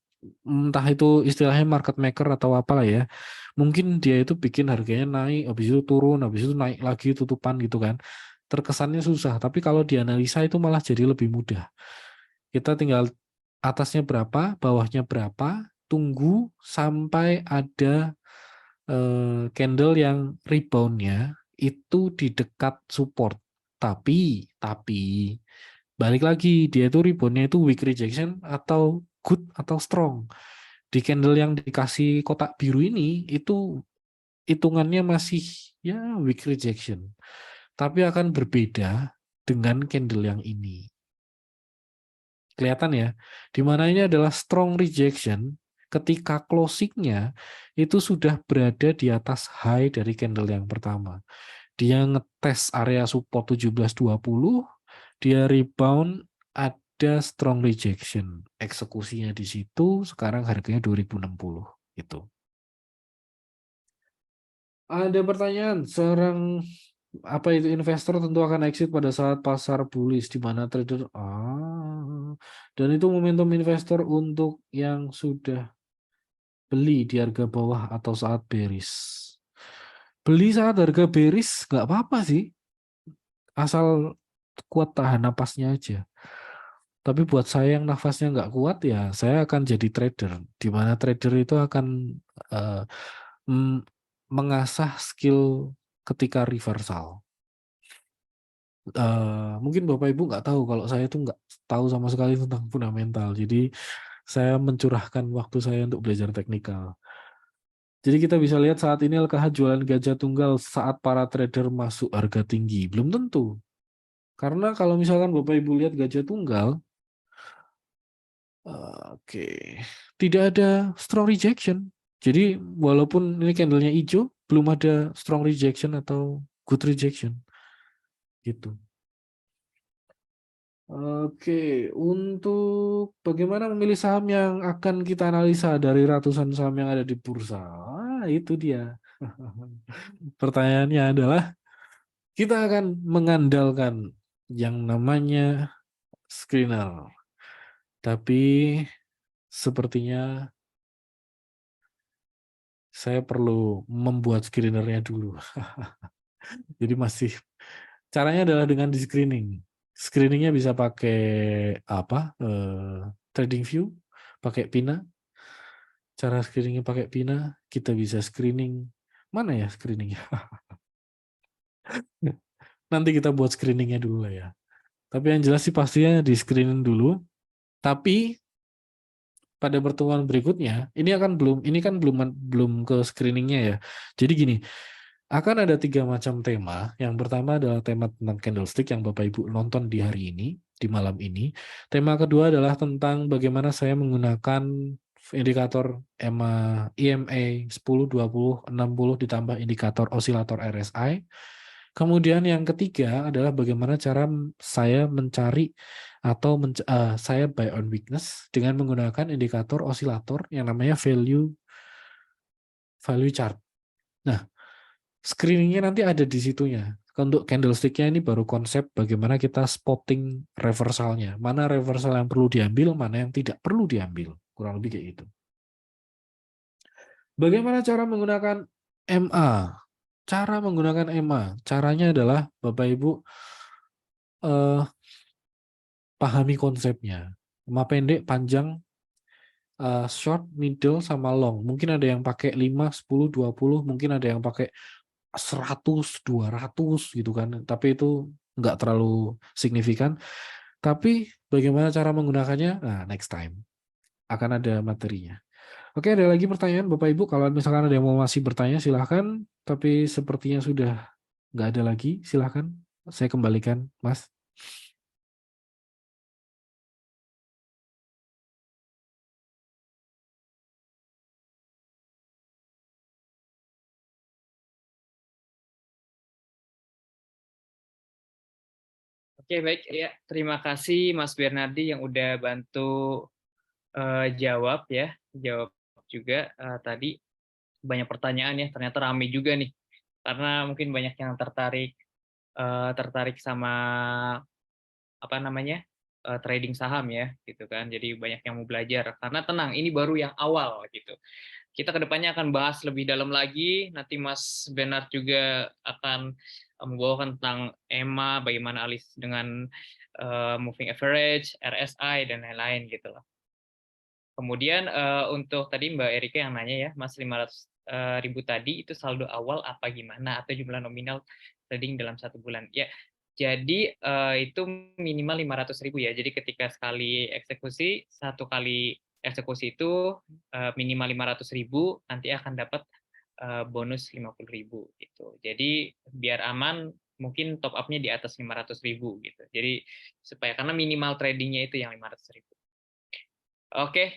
entah itu istilahnya market maker atau apalah ya, mungkin dia itu bikin harganya naik, habis itu turun, habis itu naik lagi tutupan gitu kan, terkesannya susah, tapi kalau dianalisa itu malah jadi lebih mudah. Kita tinggal atasnya berapa, bawahnya berapa, tunggu sampai ada candle yang reboundnya itu di dekat support. Tapi balik lagi, dia itu reboundnya itu weak rejection atau good atau strong. Di candle yang dikasih kotak biru ini itu hitungannya masih ya weak rejection. Tapi akan berbeda dengan candle yang ini. Kelihatan ya, di mana ini adalah strong rejection ketika closingnya itu sudah berada di atas high dari candle yang pertama. Dia ngetes area support 1720, dia rebound ada strong rejection. Eksekusinya di situ, sekarang harganya 2060 gitu. Ada pertanyaan, seorang apa itu investor tentu akan exit pada saat pasar bullish di mana trader dan itu momentum investor untuk yang sudah beli di harga bawah atau saat bearish. Beli saat harga bearish nggak apa-apa sih, asal kuat tahan napasnya aja. Tapi buat saya yang nafasnya nggak kuat ya, saya akan jadi trader. Di mana trader itu akan uh, mengasah skill ketika reversal. Mungkin Bapak Ibu nggak tahu kalau saya itu nggak tahu sama sekali tentang fundamental. Jadi saya mencurahkan waktu saya untuk belajar teknikal. Jadi kita bisa lihat saat ini LKH jualan gajah tunggal saat para trader masuk harga tinggi. Belum tentu. Karena kalau misalkan Bapak Ibu lihat gajah tunggal, oke, tidak ada strong rejection. Jadi walaupun ini candlenya hijau, belum ada strong rejection atau good rejection. Gitu. Oke, untuk bagaimana memilih saham yang akan kita analisa dari ratusan saham yang ada di bursa? Itu dia. Pertanyaannya adalah, kita akan mengandalkan yang namanya screener. Tapi sepertinya saya perlu membuat screenernya dulu. Jadi caranya adalah dengan di screening. Screening-nya bisa pakai apa? TradingView, pakai Pina. Cara screening-nya pakai Pina, kita bisa screening. Mana ya screening-nya? Nanti kita buat screening-nya dulu lah ya. Tapi yang jelas sih pastinya di screening dulu. Tapi pada pertemuan berikutnya, ini kan belum ke screening-nya ya. Jadi gini, akan ada 3 macam tema. Yang pertama adalah tema tentang candlestick yang Bapak Ibu nonton di hari ini, di malam ini. Tema kedua adalah tentang bagaimana saya menggunakan indikator EMA 10, 20, 60 ditambah indikator osilator RSI. Kemudian yang ketiga adalah bagaimana cara saya mencari atau saya buy on weakness dengan menggunakan indikator osilator yang namanya value chart. Nah, screeningnya nanti ada di situnya. Untuk candlestick-nya ini baru konsep bagaimana kita spotting reversalnya. Mana reversal yang perlu diambil, mana yang tidak perlu diambil. Kurang lebih kayak gitu. Bagaimana cara menggunakan MA? Cara menggunakan MA, caranya adalah Bapak Ibu pahami konsepnya. MA pendek, panjang, short, middle, sama long. Mungkin ada yang pakai 5, 10, 20, mungkin ada yang pakai 100, 200 gitu kan. Tapi itu nggak terlalu signifikan. Tapi bagaimana cara menggunakannya? Nah, next time. Akan ada materinya. Oke, ada lagi pertanyaan Bapak Ibu? Kalau misalkan ada yang mau masih bertanya, silahkan. Tapi sepertinya sudah nggak ada lagi. Silahkan. Saya kembalikan, Mas. Oke, baik. Ya, terima kasih Mas Bernardi yang udah bantu jawab ya. Jawab juga tadi banyak pertanyaan ya. Ternyata ramai juga nih. Karena mungkin banyak yang tertarik sama apa namanya? Trading saham ya, gitu kan. Jadi banyak yang mau belajar. Karena tenang, ini baru yang awal gitu. Kita kedepannya akan bahas lebih dalam lagi. Nanti Mas Bernard juga akan membawakan tentang EMA, bagaimana alis dengan moving average, RSI, dan lain-lain gitu loh. Kemudian untuk tadi Mbak Erika yang nanya ya, Mas 500.000 tadi itu saldo awal apa gimana atau jumlah nominal trading dalam 1 bulan? Ya, jadi itu minimal 500.000 ya. Jadi ketika sekali eksekusi, 1 kali eksekusi itu minimal 500.000, nanti akan dapat bonus 50.000 gitu. Jadi biar aman, mungkin top up-nya di atas 500.000 gitu. Jadi supaya karena minimal tradingnya itu yang 500.000. Oke,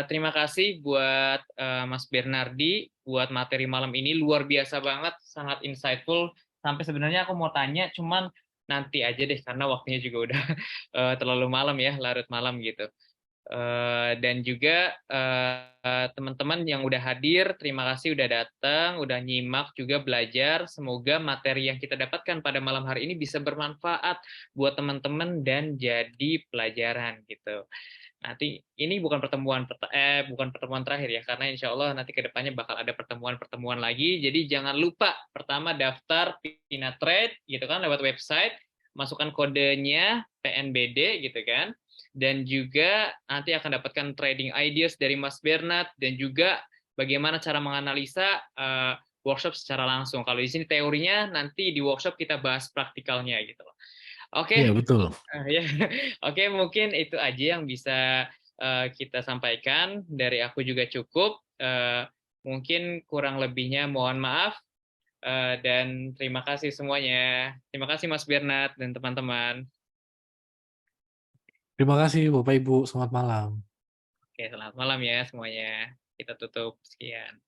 terima kasih buat Mas Bernardi buat materi malam ini luar biasa banget, sangat insightful. Sampai sebenarnya aku mau tanya, cuman nanti aja deh karena waktunya juga udah terlalu malam ya, larut malam gitu. Dan juga teman-teman yang udah hadir, terima kasih udah datang, udah nyimak juga belajar. Semoga materi yang kita dapatkan pada malam hari ini bisa bermanfaat buat teman-teman dan jadi pelajaran gitu. Nanti ini bukan pertemuan terakhir ya, karena insya Allah nanti ke depannya bakal ada pertemuan-pertemuan lagi. Jadi jangan lupa pertama daftar Pina Trade gitu kan lewat website, masukkan kodenya PNBD gitu kan, dan juga nanti akan dapatkan trading ideas dari Mas Bernard dan juga bagaimana cara menganalisa workshop secara langsung. Kalau di sini teorinya, nanti di workshop kita bahas praktikalnya gitu loh. Iya, Oke. betul. Ya, oke, mungkin itu aja yang bisa kita sampaikan. Dari aku juga cukup. Mungkin kurang lebihnya mohon maaf. Dan terima kasih semuanya. Terima kasih Mas Bernard dan teman-teman. Terima kasih Bapak Ibu. Selamat malam. Oke, selamat malam ya semuanya. Kita tutup. Sekian.